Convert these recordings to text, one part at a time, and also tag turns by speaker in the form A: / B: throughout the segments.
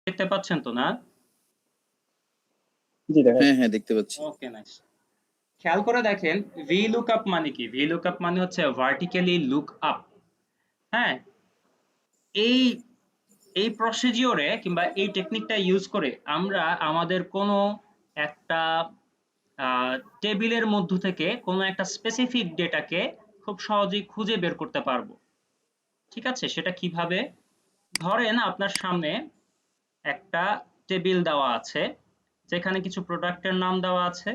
A: দেখতে পাচ্ছেন তো না?
B: জি দেখা
C: হ্যাঁ হ্যাঁ দেখতে পাচ্ছি।
A: ওকে, নাইস। খেয়াল করে দেখেন ভি লুকআপ মানে কি? ভি লুকআপ মানে হচ্ছে ভার্টিক্যালি লুক আপ। হ্যাঁ, এই এই প্রসিডিওরে কিংবা এই টেকনিকটা ইউজ করে আমরা আমাদের কোনো একটা টেবিলের মধ্য থেকে কোনো একটা স্পেসিফিক ডেটাকে খুব সহজেই খুঁজে বের করতে পারবো। ঠিক আছে, সেটা কিভাবে? ধরেন আপনার সামনে একটা টেবিল দেওয়া আছে যেখানে কিছু প্রোডাক্টের নাম দেওয়া আছে,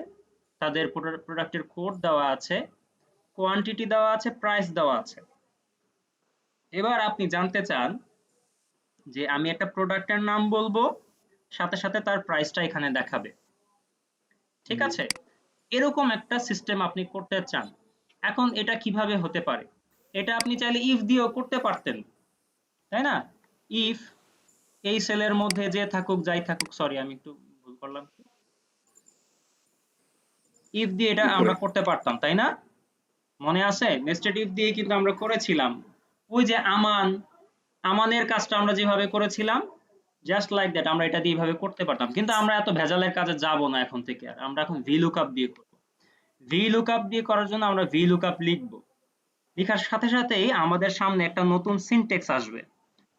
A: তাদের প্রোডাক্টের কোড দেওয়া আছে, কোয়ান্টিটি দেওয়া আছে, প্রাইস দেওয়া আছে। এবার আপনি জানতে চান যে আমি একটা প্রোডাক্টের নাম বলবো, সাথে সাথে তার প্রাইসটা এখানে দেখাবে। ঠিক আছে, এরকম একটা সিস্টেম আপনি করতে চান। এখন এটা কিভাবে হতে পারে? এটা আপনি চাইলে ইফ দিয়েও করতে পারতেন, তাই না? ইফ এই সেলের মধ্যে যে থাকুক যাই থাকুক, সরি আমি একটু ভুল করলাম, ইফ দিয়ে এটা আমরা করতে পারতাম, তাই না? মনে আছে নেস্টেড ইফ দিয়ে কিন্তু আমরা করেছিলাম। ওই যে আমানের কাজটা আমরা যেভাবে করেছিলাম, জাস্ট লাইক দ্যাট আমরা এটা দিয়ে এইভাবে করতে পারতাম, কিন্তু আমরা এত ভেজালের কাজে যাব না এখন থেকে। আর আমরা এখন ভি লুকআপ দিয়ে করব। ভি লুকআপ দিয়ে করার জন্য আমরা ভি লুকআপ লিখব। লেখার সাথে সাথেই আমাদের সামনে একটা নতুন সিনট্যাক্স আসবে,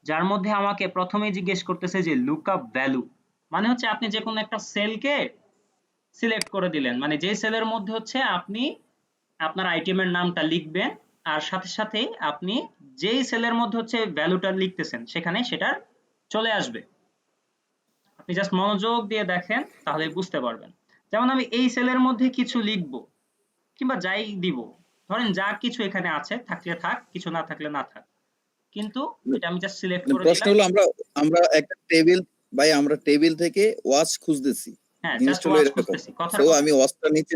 A: যার মধ্যে আমাকে প্রথমেই জিজ্ঞেস করতেছে যে লুকআপ ভ্যালু, মানে হচ্ছে আপনি যে কোনো একটা সেলকে সিলেক্ট করে দিলেন, মানে যে সেলের মধ্যে হচ্ছে আপনি আপনার আইটেমের নামটা লিখবেন, আর সাথে সাথেই আপনি যেই সেলের মধ্যে হচ্ছে ভ্যালুটা লিখতেছেন সেখানে সেটা চলে আসবে। আপনি জাস্ট মনোযোগ দিয়ে দেখেন তাহলে বুঝতে পারবেন। যেমন আমি এই সেলের মধ্যে কিছু লিখব কিংবা যাই দিব, ধরেন যা কিছু এখানে আছে থাকলে থাক, কিছু না থাকলে না থাক, কিন্তু এটা আমি জাস্ট সিলেক্ট করে
C: প্রশ্ন
A: দিলাম।
C: হলো আমরা আমরা একটা টেবিল, ভাই আমরা টেবিল থেকে ওয়াচ খুঁজতেছি,
A: হ্যাঁ, জাস্ট
C: জিনিসটা হলো
A: ওয়াচ
C: এরকম।
A: খুঁজতেছি, কথার
C: সো
A: কথা।
C: আমি ওয়াচটা নিচে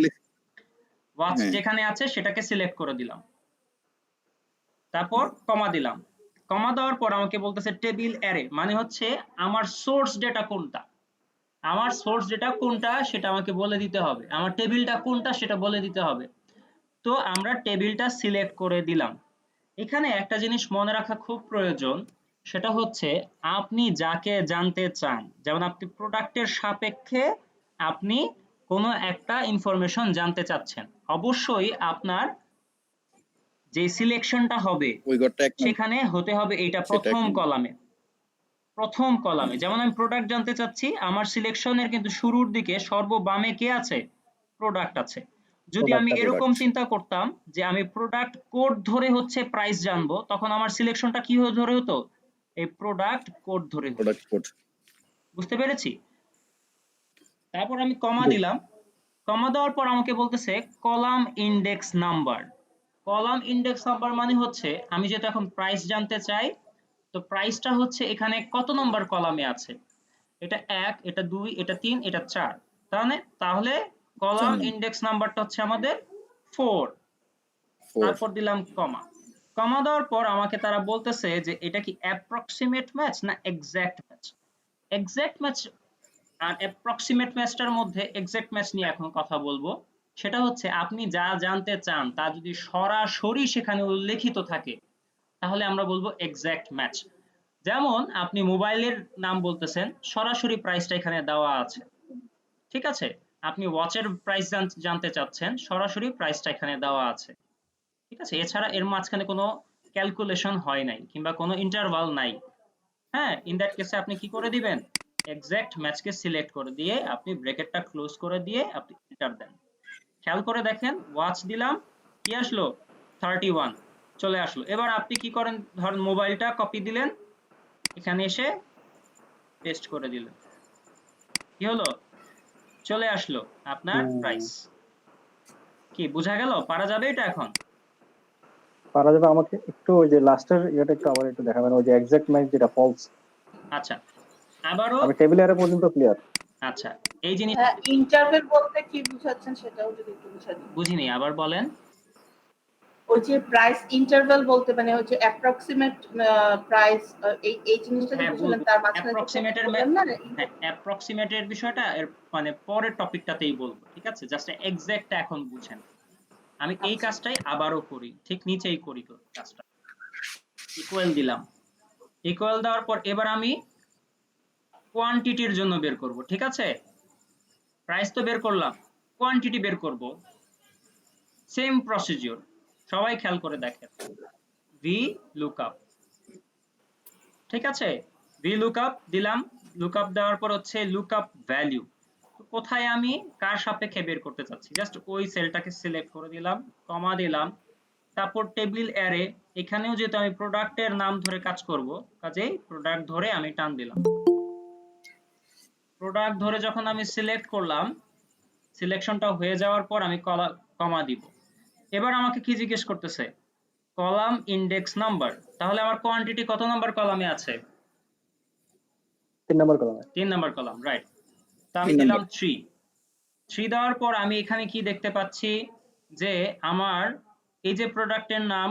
A: ওয়াচ
C: হ্যাঁ
A: যেখানে আছে সেটাকে সিলেক্ট করে দিলাম, তারপর কমা দিলাম। কমা দেওয়ার পর আমাকে বলতেছে টেবিল অ্যারে, মানে হচ্ছে আমার সোর্স ডেটা কোনটা, আমার সোর্স ডেটা কোনটা সেটা আমাকে বলে দিতে হবে, আমার টেবিলটা কোনটা সেটা বলে দিতে হবে। তো আমরা টেবিলটা সিলেক্ট করে দিলাম। এখানে একটা জিনিস মনে রাখা খুব প্রয়োজন, সেটা হচ্ছে আপনি যাকে জানতে চান, যেমন আপনি প্রোডাক্টের সাপেক্ষে আপনি কোনো একটা ইনফরমেশন জানতে চাচ্ছেন, অবশ্যই আপনার যে সিলেকশনটা হবে
C: ওই ঘরটা এক নম্বর,
A: সেখানে হতে হবে এইটা
C: সেটা এক
A: প্রথম
C: নম্বর।
A: কলামে। প্রথম কলামে যেমন আমি প্রোডাক্ট জানতে চাচ্ছি, আমার সিলেকশনের কিন্তু শুরুর দিকে সর্ববামে কে আছে? প্রোডাক্ট আছে। যদি আমি এরকম
C: প্রোডাক্ট
A: চিন্তা করতাম যে আমি প্রোডাক্ট কোড ধরে হচ্ছে প্রাইস জানবো, তখন আমার সিলেকশনটা কি ধরে হতো? এই প্রোডাক্ট কোড ধরে হতো।
C: Product code.
A: বুঝতে পেরেছি? তারপর আমি কমা দিলাম। কমা দেওয়ার পর আমাকে বলতেছে column index number. Column index number মানে হচ্ছে আমি যেহেতু এখন প্রাইস জানতে চাই, তো প্রাইসটা হচ্ছে এখানে কত নম্বর কলামে আছে। এটা 1, এটা 2, এটা 3, এটা 4। তাহলে কলাম ইন্ডেক্স নাম্বারটা হচ্ছে আমাদের 4।
C: 4।
A: তারপর দিলাম কমা। কমা দেওয়ার পর আমাকে তারা বলতেছে যে এটা কি অ্যাপ্রক্সিমেট ম্যাচ না এক্সাক্ট ম্যাচ। এক্সাক্ট ম্যাচ আর অ্যাপ্রক্সিমেট ম্যাচটার মধ্যে এক্সাক্ট ম্যাচ নিয়ে এখন কথা বলবো। সেটা হচ্ছে আপনি যা জানতে চান তা যদি সরাসরি সেখানে উল্লেখিত থাকে তাহলে আমরা বলবো এক্সাক্ট ম্যাচ। যেমন আপনি মোবাইলের নাম বলতেছেন, সরাসরি প্রাইসটা এখানে দেওয়া আছে। ঠিক আছে, আপনি ওয়াচের প্রাইস জানতে চাচ্ছেন, সরাসরি প্রাইসটা এখানে দেওয়া আছে। ঠিক আছে, এছাড়া এর মাঝখানে কোনো ক্যালকুলেশন হয় নাই কিংবা কোনো ইন্টারভাল নাই। হ্যাঁ, ইন দ্যাট কেসে আপনি কি করে দিবেন? এক্সাক্ট ম্যাচকে সিলেক্ট করে দিয়ে আপনি ব্র্যাকেটটা ক্লোজ করে দিয়ে আপনি এন্টার দেন। খেয়াল করে দেখেন ওয়াচ দিলাম, কি আসলো? 31 চলে আসলো। এবার আপনি কি করেন, ধরেন মোবাইলটা কপি দিলেন, এখানে এসে পেস্ট করে দিলেন, কি হলো? চলে আসলো আপনার প্রাইস। কি বোঝা গেল? পারা যাবে এটা এখন?
B: পারা যাবে। আমাকে একটু ওই যে লাস্টের ইয়েটা একটু আবার একটু দেখাবেন, ওই যে এক্সাক্ট ম্যাচ যেটা ফলস।
A: আচ্ছা, আবারও।
B: আমি টেবিল এর পর্যন্ত ক্লিয়ার।
A: আচ্ছা, এই জিনিস
D: হ্যাঁ, ইন্টারভেল বলতে কি বুঝাচ্ছেন সেটাও যদি একটু বুঝান।
A: বুঝিনি, আবার বলেন।
D: ওই যে প্রাইস ইন্টারভেল বলতে মানে হচ্ছে অ্যাপ্রক্সিমেট প্রাইস, এই জিনিসটা যে
A: হ্যাঁ,
D: বুঝলেন তার মাঝখানে
A: অ্যাপ্রক্সিমেটের
D: বললেন না।
A: হ্যাঁ, অ্যাপ্রক্সিমেটের বিষয়টা এর মানে পরের টপিকটাতেই বলবো। ঠিক আছে, জাস্ট এক্সাক্টটা এখন বুঝেন। আমি এই
D: আচ্ছা।
A: কাজটাই আবারও করি, ঠিক নিচেই করি কাজটা। ইকুয়াল দিলাম। ইকুয়াল দেওয়ার পর এবার আমি কোয়ান্টিটির জন্য বের করব, ঠিক আছে? প্রাইস তো বের করলাম, কোয়ান্টিটি বের করব, সেম প্রসিডিউর, সবাই খেয়াল করে দেখেন। ভি লুকআপ, ঠিক আছে? ভি লুকআপ দিলাম, লুকআপ দেওয়ার পর হচ্ছে লুকআপ ভ্যালু, কোথায় আমি কার সাপেক্ষে বের করতে চাচ্ছি, জাস্ট ওই সেলটাকে সিলেক্ট করে দিলাম, কমা দিলাম, তারপর টেবিল অ্যারে, এখানেও যেহেতু আমি প্রোডাক্টের নাম ধরে কাজ করব, কাজেই প্রোডাক্ট ধরে আমি টান দিলাম। প্রোডাক্ট ধরে যখন আমি সিলেক্ট করলাম, সিলেকশনটা হয়ে যাওয়ার পর আমি কমা দিব। এবার আমাকে কি জিজ্ঞেস করতেছে? কলাম ইন্ডেক্স নাম্বার, তাহলে আমার কোয়ান্টিটি কত নাম্বার কলামে আছে?
B: 3 নাম্বার কলামে।
A: 3 নাম্বার কলাম, রাইট। তা আমি
C: 3
A: দিলাম
C: নাম্বার।
A: 3 দেওয়ার পর আমি এখানে কি দেখতে পাচ্ছি যে আমার এই যে প্রোডাক্টের নাম,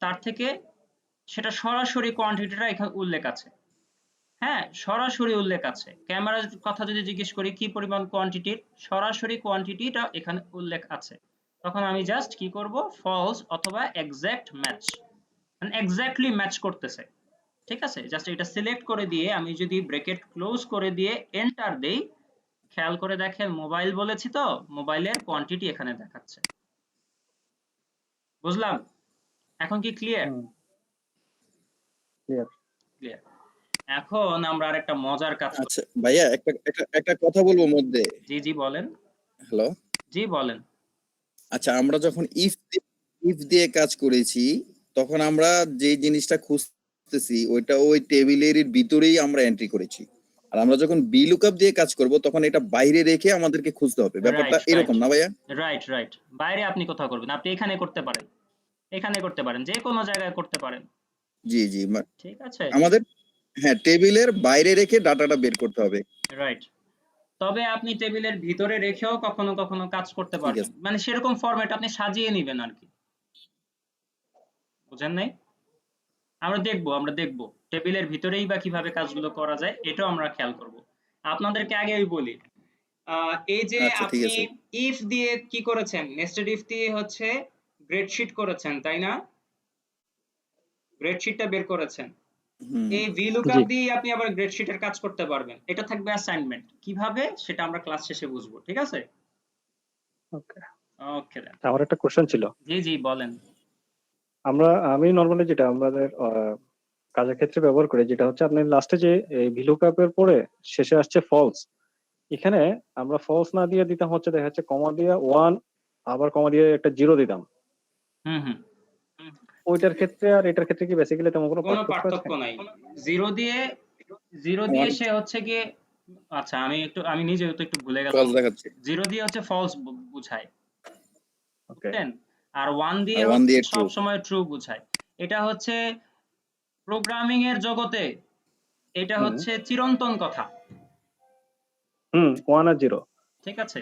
A: তার থেকে সেটা সরাসরি কোয়ান্টিটিটা এখানে উল্লেখ আছে। হ্যাঁ, সরাসরি উল্লেখ আছে। ক্যামেরার কথা যদি জিজ্ঞেস করি কি পরিমাণ কোয়ান্টিটির, সরাসরি কোয়ান্টিটিটা এখানে উল্লেখ আছে। তখন আমি জাস্ট কি করব, ফলস অথবা এক্সাক্ট ম্যাচ, মানে এক্স্যাক্টলি ম্যাচ করতেছে, ঠিক আছে? জাস্ট এটা সিলেক্ট করে দিয়ে আমি যদি ব্র্যাকেট ক্লোজ করে দিয়ে এন্টার দেই, খেয়াল করে দেখেন মোবাইল বলেছি তো, মোবাইলের কোয়ান্টিটি এখানে দেখাচ্ছে। বুঝলাম? এখন কি ক্লিয়ার?
B: ক্লিয়ার।
A: ক্লিয়ার। এখন আমরা আরেকটা মজার কাজ করি।
C: আচ্ছা ভাইয়া, একটা কথা বলবো মধ্যে।
A: জি জি বলেন।
C: হ্যালো।
A: জি বলেন।
C: আচ্ছা, আমরা যখন ইফ দিয়ে কাজ করেছি, তখন আমরা যে জিনিসটা খুঁজতেছি ওইটা ওই টেবিলের ভিতরেই আমরা এন্ট্রি করেছি। আর আমরা যখন বি লুকআপ দিয়ে কাজ করব, তখন এটা বাইরে রেখে আমাদেরকে খুঁজতে হবে। ব্যাপারটা
A: রাইট রাইট
C: এরকম না ভাইয়া?
A: রাইট রাইট বাইরে আপনি কোথাও করবেন, আপনি এখানে করতে পারেন, এখানে করতে পারেন, যে কোনো জায়গায় করতে পারেন,
C: জি জি,
A: ঠিক আছে?
C: আমাদের, হ্যাঁ, টেবিলের বাইরে রেখে ডাটাটা বের করতে হবে।
A: রাইট। তবে আপনি টেবিলের ভিতরে রেখেও কখনো কখনো কাজ করতে
C: ঠিক
A: পারবেন,
C: আছে।
A: মানে সেরকম ফরম্যাট আপনি সাজিয়ে নেবেন আর কি। বুঝেন নাই? আমরা দেখবো টেবিলের ভিতরেই বা কিভাবে কাজগুলো করা যায়, এটাও আমরা খেয়াল করব। আপনাদেরকে আগেই বলি, এই যে
C: আচ্ছা, ঠিক
A: আপনি
C: আছে।
A: ইফ দিয়ে কি করেছেন, নেস্টেড ইফ দিয়ে হচ্ছে গ্রেডশিট করেছেন, তাই না? গ্রেডশিটটা বের করেছেন।
C: হুম।
A: এই
B: জি।
A: VLOOKUP দিয়ে আপনি আবার গ্রেডশিটের কাজ করতে পারবেন। এটা থাকবে অ্যাসাইনমেন্ট। কিভাবে সেটা আমরা ক্লাস শেষে বুঝবো, ঠিক আছে?
B: ওকে।
A: ওকে দেন।
B: আমার একটা কোশ্চেন ছিল।
A: জি জি বলেন।
B: আমি নরমালি যেটা আমাদের কাজের ক্ষেত্রে ব্যবহার করি, যেটা হচ্ছে আপনি লাস্টে যে এই VLOOKUP এর পরে শেষে আসছে ফলস। এখানে আমরা ফলস না দিয়ে দিতাম হচ্ছে দেখা যাচ্ছে কমা দিয়ে 1, আবার কমা দিয়ে একটা 0 দিতাম।
A: হুম হুম
B: ওইটার ক্ষেত্রে আর এটার ক্ষেত্রে কি বেসিক্যালি তেমন কোনো
A: কোনো
B: পার্থক্য আছে?
A: পার্থক্য নাই। জিরো দিয়ে জিরো দিয়ে সে হচ্ছে গিয়ে, আচ্ছা আমি নিজেও তো একটু ভুলে গেলাম।
C: ফলস দেখাচ্ছে।
A: জিরো দিয়ে হচ্ছে ফলস বুঝায়,
B: ওকে।
A: বুঝলেন? আর ওয়ান দিয়ে
C: আর 1
A: হচ্ছে
C: দিয়ে ট্রু।
A: সব সময় ট্রু বুঝায়। এটা হচ্ছে প্রোগ্রামিং এর জগতে, এটা
B: হুম
A: হচ্ছে চিরন্তন কথা,
B: হুম 1 আর 0।
A: ঠিক আছে?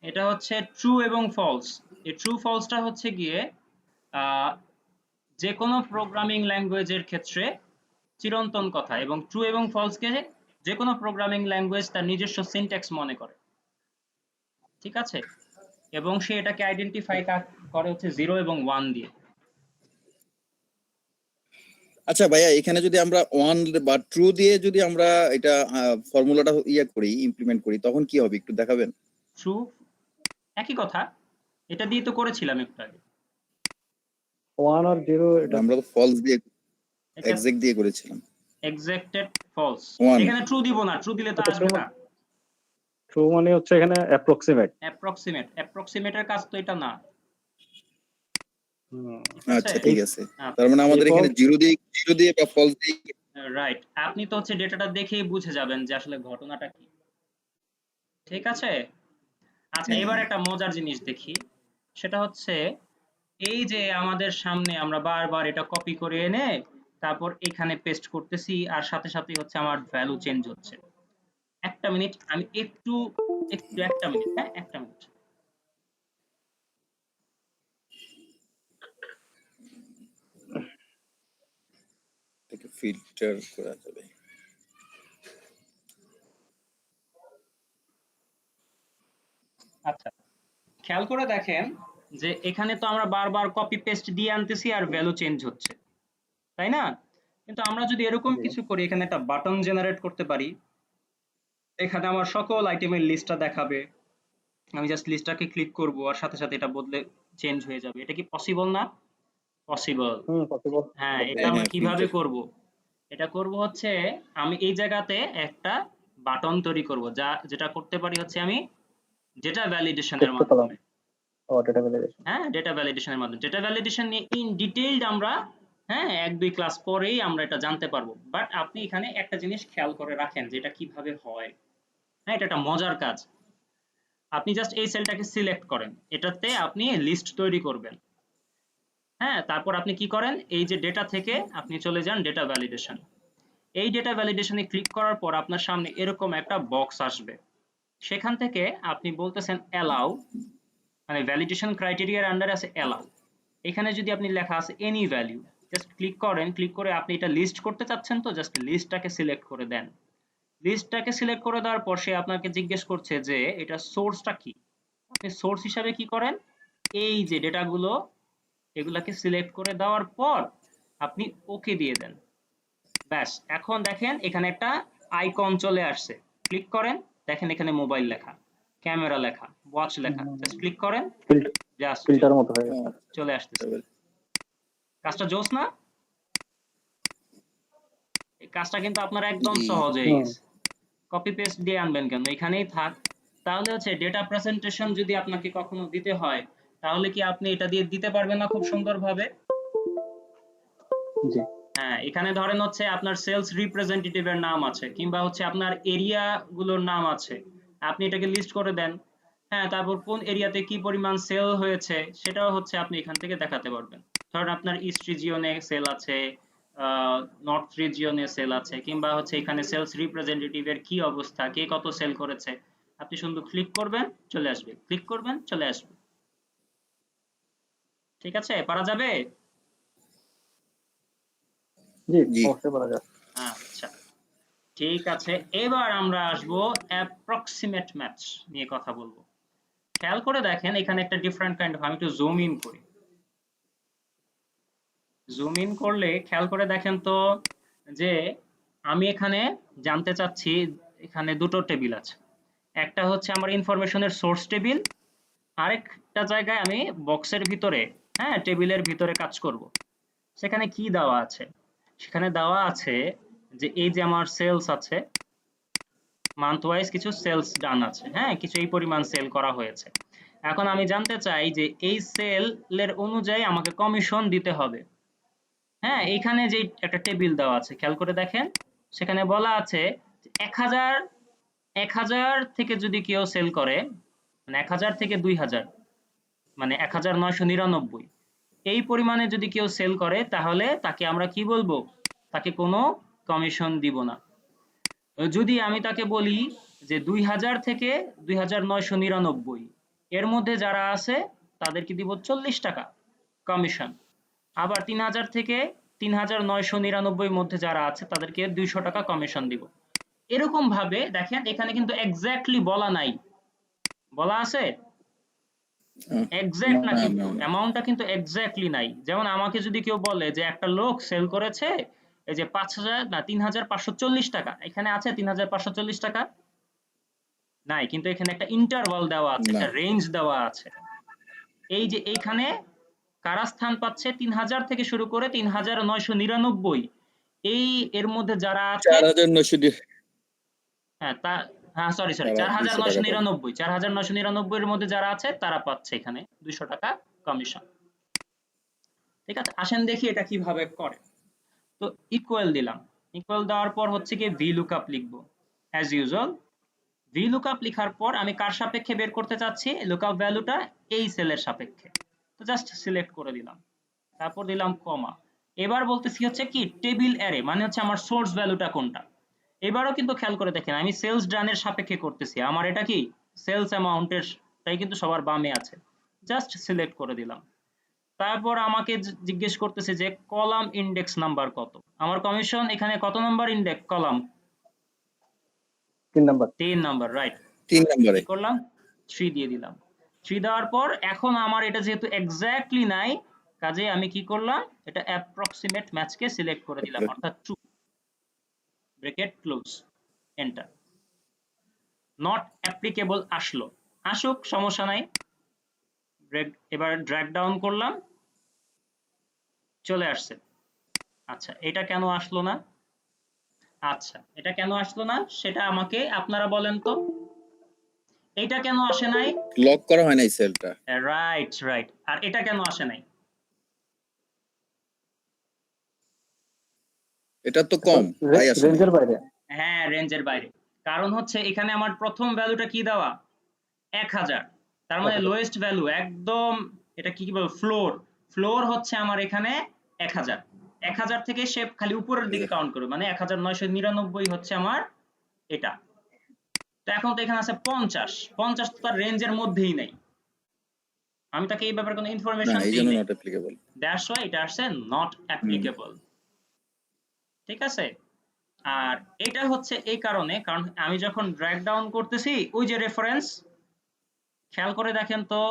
A: এটা হচ্ছে ট্রু এবং ফলস। এই ট্রু ফলসটা হচ্ছে গিয়ে আহ, যে কোনো প্রোগ্রামিং ল্যাঙ্গুয়েজের ক্ষেত্রে চিরন্তন কথা, এবং ট্রু এবং ফলসকে যে কোনো প্রোগ্রামিং ল্যাঙ্গুয়েজ তার নিজস্ব সিনট্যাক্স মনে করে, ঠিক আছে? এবং সে এটাকে আইডেন্টিফাই করে হচ্ছে 0 এবং 1 দিয়ে।
C: আচ্ছা ভাইয়া, এখানে যদি আমরা 1 বা ট্রু দিয়ে যদি আমরা এটা ফর্মুলাটা করি, ইমপ্লিমেন্ট করি, তখন কি হবে একটু দেখাবেন?
A: ট্রু একই কথা, এটা দিয়ে তো করেছিলাম একটু আগে।
B: 1 আর 0 এটা
C: আমরা তো ফলস দিয়ে,
A: এটা
C: এক্সাক্ট দিয়ে করেছিলাম।
A: এক্সাক্টেড ফলস,
C: 1।
A: এখানে ট্রু দিব না, ট্রু দিলে তো
B: এটা
A: আসবে না।
B: ট্রু মানে হচ্ছে এখানে অ্যাপ্রক্সিমেট।
A: অ্যাপ্রক্সিমেটের কাজ তো এটা না, ঠিক আছে?
C: আচ্ছা, ঠিক আছে।
A: আচ্ছা,
C: তার মানে আমাদের এখানে জিরো দিয়ে বা ফলস দিয়ে।
A: রাইট। আপনি তো হচ্ছে ডেটাটা দেখেই বুঝে যাবেন যে আসলে ঘটনাটা কি, ঠিক আছে? আচ্ছা,
C: হ্যাঁ,
A: এবার
C: হ্যাঁ।
A: একটা মজার জিনিস দেখি, সেটা হচ্ছে এই যে আমাদের সামনে আমরা বারবার এটা কপি করে এনে তারপর এখানে পেস্ট করতেছি, আর সাথে সাথে হচ্ছে আমার ভ্যালু চেঞ্জ হচ্ছে। একটা মিনিট, আমি একটু একটু একটা মিনিট, হ্যাঁ একটা মিনিট।
C: এটাকে ফিল্টার করা যাবে।
A: আচ্ছা, খেয়াল করে দেখেন যে এখানে তো আমরা বারবার কপি পেস্ট দিয়ে আনতেছি আর ভ্যালু চেঞ্জ হচ্ছে, তাই না? কিন্তু আমরা যদি এরকম
B: জি।
A: কিছু করি, এখানে একটা বাটন জেনারেট করতে পারি, এখানে আমার সকল আইটেমের লিস্টটা দেখাবে, আমি জাস্ট লিস্টটাকে ক্লিক করব আর সাথে সাথে এটা বদলে চেঞ্জ হয়ে যাবে। এটা কি পসিবল না? পসিবল।
B: পসিবল।
A: হ্যাঁ, এটা
C: হ্যাঁ
A: আমরা
C: হ্যাঁ
A: কিভাবে
C: ফিল্টার।
A: করব? এটা করব হচ্ছে আমি এই জায়গাতে একটা বাটন তৈরি করব, যেটা করতে পারি হচ্ছে আমি ডেটা ভ্যালিডেশনের
B: টেক্সট কলাম
A: মাধ্যমে।
B: ও ডেটা ভ্যালিডেশন।
A: হ্যাঁ, ডেটা ভ্যালিডেশনের মাধ্যমে। ডেটা ভ্যালিডেশন নিয়ে ইন ডিটেইলড আমরা, হ্যাঁ, 1-2 ক্লাস পরেই আমরা এটা জানতে পারবো। বাট আপনি এখানে একটা জিনিস খেয়াল করে রাখেন যে এটা কিভাবে হয়। হ্যাঁ, এটা একটা মজার কাজ। আপনি জাস্ট এই সেলটাকে সিলেক্ট করেন, এটাতে আপনি লিস্ট তৈরি করবেন। হ্যাঁ, তারপর আপনি কি করেন, এই যে ডেটা থেকে আপনি চলে যান ডেটা ভ্যালিডেশন। এই ডেটা ভ্যালিডেশনে ক্লিক করার পর আপনার সামনে এরকম একটা বক্স আসবে, সেখান থেকে আপনি বলতেছেন অ্যালাউ, মানে ভ্যালিডেশন ক্রাইটেরিয়ার আন্ডারে আছে অ্যালাউ। এখানে যদি আপনি লেখা আছে এনি ভ্যালু, জাস্ট ক্লিক করেন, ক্লিক করে আপনি এটা লিস্ট করতে চাচ্ছেন তো জাস্ট লিস্টটাকে সিলেক্ট করে দেন। লিস্টটাকে সিলেক্ট করে দেওয়ার পর সে আপনাকে জিজ্ঞেস করছে যে এটা সোর্সটা কি। আপনি সোর্স হিসাবে কি করেন, এই যে ডেটাগুলো এগুলাকে সিলেক্ট করে দেওয়ার পর আপনি ওকে দিয়ে দেন। ব্যাস, এখন দেখেন এখানে একটা আইকন চলে আসছে, ক্লিক করেন, দেখেন এখানে মোবাইল লেখা, ক্যামেরা লেখা, ওয়াচ লেখা, জাস্ট ক্লিক করেন, জাস্ট
B: ফিল্টার মতো হয়ে গেছে।
C: হ্যাঁ,
A: চলে আসতেছে। কাজটা জোস না? এই কাজটা কিন্তু আপনার একদম
C: জি।
A: সহজ হয়ে
B: হুম।
A: গেছে। কপি পেস্ট দিয়ে আনবেন কেন, এখানেই থাক। তাহলে হচ্ছে ডেটা প্রেজেন্টেশন যদি আপনাকে কখনো দিতে হয়, তাহলে কি আপনি এটা দিয়ে দিতে পারবেন না খুব সুন্দরভাবে?
B: জি।
A: হ্যাঁ, এখানে ধরেন হচ্ছে আপনার সেলস রিপ্রেজেন্টেটিভের নাম আছে, কিংবা হচ্ছে আপনার এরিয়া গুলোর নাম আছে, আপনি এটাকে লিস্ট করে দেন। হ্যাঁ, তারপর কোন এরিয়াতে কি পরিমাণ সেল হয়েছে সেটাও হচ্ছে আপনি এখান থেকে দেখাতে পারবেন। ধরেন আপনার ইস্ট রিজিয়নে সেল আছে, নর্থ রিজিয়নে সেল আছে, কিংবা হচ্ছে এখানে সেলস রিপ্রেজেন্টেটিভের কি অবস্থা, কে কত সেল করেছে, আপনি শুধু ক্লিক করবেন চলে আসবে, ক্লিক করবেন চলে আসবে। ঠিক আছে, পারা যাবে?
B: জি,
C: জি।
B: অবশ্যই বলা যায়।
A: আচ্ছা, ঠিক আছে, এবার আমরা আসবো অ্যাপ্রক্সিমেট ম্যাচ নিয়ে কথা বলবো। খেয়াল করে দেখেন এখানে একটা ডিফারেন্ট কাইন্ড অফ, আমি একটু জুম ইন করি। জুম ইন করলে খেয়াল করে দেখেন তো যে আমি এখানে জানতে চাচ্ছি, এখানে দুটো টেবিল আছে, একটা হচ্ছে আমার ইনফরমেশনের সোর্স টেবিল, আরেকটা জায়গায় আমি বক্সের ভিতরে, হ্যাঁ, টেবিলের ভিতরে কাজ করব। সেখানে কি দেওয়া আছে, সেখানে দেওয়া আছে যে এই যে আমার সেলস আছে, মান্থ ওয়াইজ কিছু সেলস ডান আছে, হ্যাঁ, কিছু এই পরিমাণ সেল করা হয়েছে। এখন আমি জানতে চাই যে এই সেলের অনুযায়ী আমাকে কমিশন দিতে হবে। হ্যাঁ, এখানে যে একটা টেবিল দেওয়া আছে খেয়াল করে দেখেন, সেখানে বলা আছে 1000 থেকে যদি কেউ সেল করে, মানে 1000 থেকে 2000, মানে 1999, এই পরিমাণে যদি কেউ সেল করে তাহলে তাকে আমরা কি বলবো, তাকে কোনো কমিশন দিব না। যদি আমি তাকে বলি যে 2000 থেকে 2999 এর মধ্যে যারা আছে তাদেরকে দিব 40 টাকা কমিশন, আবার 3000 থেকে 3999 মধ্যে যারা আছে তাদেরকে 200 টাকা কমিশন দিব। এরকম ভাবে দেখেন এখানে কিন্তু এক্স্যাক্টলি বলা নাই, বলা আছে এক্স্যাক্ট না,
C: না
A: কিন্তু
C: না না।
A: অ্যামাউন্টটা কিন্তু এক্স্যাক্টলি নাই। যেমন আমাকে যদি কেউ বলে যে একটা লোক সেল করেছে এই যে 5000 না 3540 টাকা, এখানে আছে 3540 টাকা নাই, কিন্তু এখানে একটা ইন্টারভাল দেওয়া আছে,
C: না।
A: একটা রেঞ্জ দেওয়া আছে। এই যে এইখানে কারা স্থান পাচ্ছে 3000 থেকে শুরু করে 3999, এই এর মধ্যে যারা আছে,
C: 4900
A: হ্যাঁ তা, হ্যাঁ সরি সরি
C: তারা 200 টাকা পাবে।
A: 4999 এর মধ্যে যারা আছে তারা পাচ্ছে এখানে 200 টাকা কমিশন। ঠিক আছে, আসেন দেখি এটা কিভাবে করে। তো ইকুয়াল দিলাম, ইকুয়াল দেওয়ার পর হচ্ছে কি ভি লুকআপ লিখবো অ্যাজ ইউজুয়াল। ভি লুকআপ লেখার পর আমি কার সাপেক্ষে বের করতে চাচ্ছি লুকআপ ভ্যালুটা, এই সেলের সাপেক্ষে, তো জাস্ট সিলেক্ট করে দিলাম, তারপর দিলাম কমা। এবার বলতেছি হচ্ছে কি টেবিল অ্যারে, মানে হচ্ছে আমার সোর্স ভ্যালুটা কোনটা। এবারও কিন্তু খেয়াল করে দেখেন আমি সেলস ডানের সাপেক্ষে করতেছি, আমার এটা কি সেলস অ্যামাউন্টের, তাই কিন্তু সবার বামে আছে, জাস্ট সিলেক্ট করে দিলাম। তারপর আমাকে জিজ্ঞেস করতেছে যে কলাম ইন্ডেক্স নাম্বার কত, আমার কমিশন এখানে কত number index column,
B: 3 number.
A: 3 number, right.
C: 3 নম্বরে।
A: কি করলাম, 3 দিয়ে দিলাম। 3 দেওয়ার পর এখন আমার এটা যেহেতু এক্স্যাক্টলি নাই, কাজে আমি কি করলাম, এটা অ্যাপ্রক্সিমেট ম্যাচকে সিলেক্ট করে দিলাম, অর্থাৎ true, bracket close, enter. Not applicable আসলো, আসুক, সমস্যা নাই। এবার ড্র্যাগ ডাউন করলাম, চলে আসছে। আচ্ছা, এটা কেন আসলো না? আচ্ছা, এটা কেন আসলো না সেটা আমাকে আপনারা বলেন তো। এটা কেন আসে নাই?
C: লক করা হয় নাই সেলটা।
A: Right right. আর এটা কেন আসে নাই?
C: এটা তো কম, তাই আসে নাই।
B: রেঞ্জের বাইরে।
A: হ্যাঁ, রেঞ্জের বাইরে। কারণ হচ্ছে এখানে আমার প্রথম ভ্যালুটা কি দেওয়া, 1000, তার মানে
B: 1000
A: লোয়েস্ট ভ্যালু একদম, এটা কি বলবো, ফ্লোর। ফ্লোর হচ্ছে আমার এখানে 1000। 1000 থেকে সে খালি উপরের দিকে কাউন্ট করবে, মানে 1999 হচ্ছে আমার এটা। তো এখন তো এখানে আছে 50, 50 তো তার রেঞ্জের মধ্যেই নাই, আমি তাকে এই ব্যাপারে কোনো
C: না,
A: ইনফরমেশন
C: এই
A: দিই
C: জন্য
A: নাই।
C: Not applicable.
A: দ্যাটস ওয়াই এটা আসছে নট অ্যাপ্লিকেবল। ঠিক আছে? আর এটা হচ্ছে এই কারণে, কারণ আমি যখন ড্র্যাগ ডাউন করতেছি, ওই যে রেফারেন্স, খেয়াল করে দেখেন তো,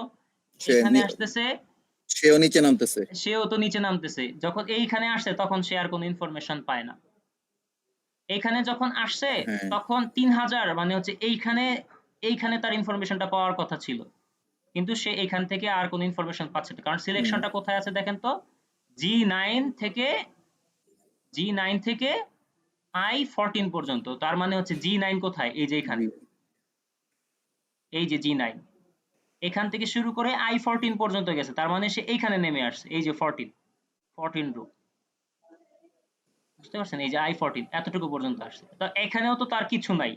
C: সে
A: এখানে আসতেছে,
C: সেও নিচে নামতেছে।
A: সেও তো নিচে নামতেছে। যখন এইখানে আসছে তখন সে আর কোনো ইনফরমেশন পায় না। এইখানে যখন আসছে
C: হ্যাঁ,
A: তখন 3000, মানে হচ্ছে এইখানে তার ইনফরমেশনটা পাওয়ার কথা ছিল, কিন্তু সে এখান থেকে আর কোনো ইনফরমেশন পাচ্ছে না, কারণ সিলেকশনটা কোথায় আছে দেখেন তো, G9 থেকে I14 পর্যন্ত। তার মানে হচ্ছে G9 কোথায়, এই যে এখানে, এই যে G9 এখান থেকে শুরু করে I14 পর্যন্ত গেছে, তার মানে সে এইখানে নেমে আসছে, এই যে 14 রো, বুঝতে পারছেন, এই যে I14 এতটুকু পর্যন্ত আসছে। তো এখানেও তো তার কিছু নাই,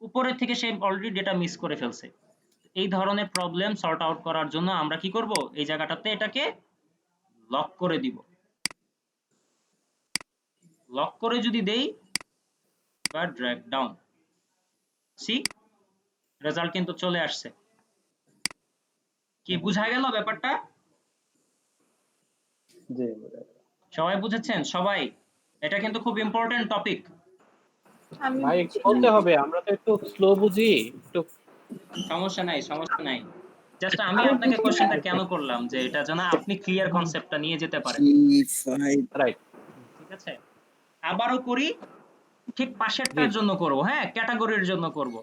A: উপরের থেকে সে অলরেডি ডেটা মিস করে ফেলছে। এই ধরনের প্রবলেম সর্ট আউট করার জন্য আমরা কি করব, এই জায়গাটাতে এটাকে লক করে দিব। লক করে যদি দেই বা ড্র্যাগ ডাউন, সি রেজাল্ট কিন্তু চলে আসছে। কি বুঝা গেল ব্যাপারটা?
B: জি।
A: সবাই বুঝেছেন? সবাই? এটা কিন্তু খুব ইম্পর্টেন্ট টপিক।
D: আমি
E: ভাই
D: বুঝছি।
E: বলতে হবে, আমরা তো একটু স্লো বুঝি একটু।
A: সমস্যা নাই, সমস্যা নাই। জাস্ট আমি
D: আমি
A: আপনাকে
D: বুঝি
A: কোশ্চেনটা
D: না।
A: কেন করলাম, যে এটা যেন আপনি ক্লিয়ার কনসেপ্টটা নিয়ে যেতে পারেন।
C: G5
E: right.
A: ঠিক আছে? আবারও করি, ঠিক
E: জি
A: পাশেরটার জন্য করব, হ্যাঁ, ক্যাটাগরির জন্য করব।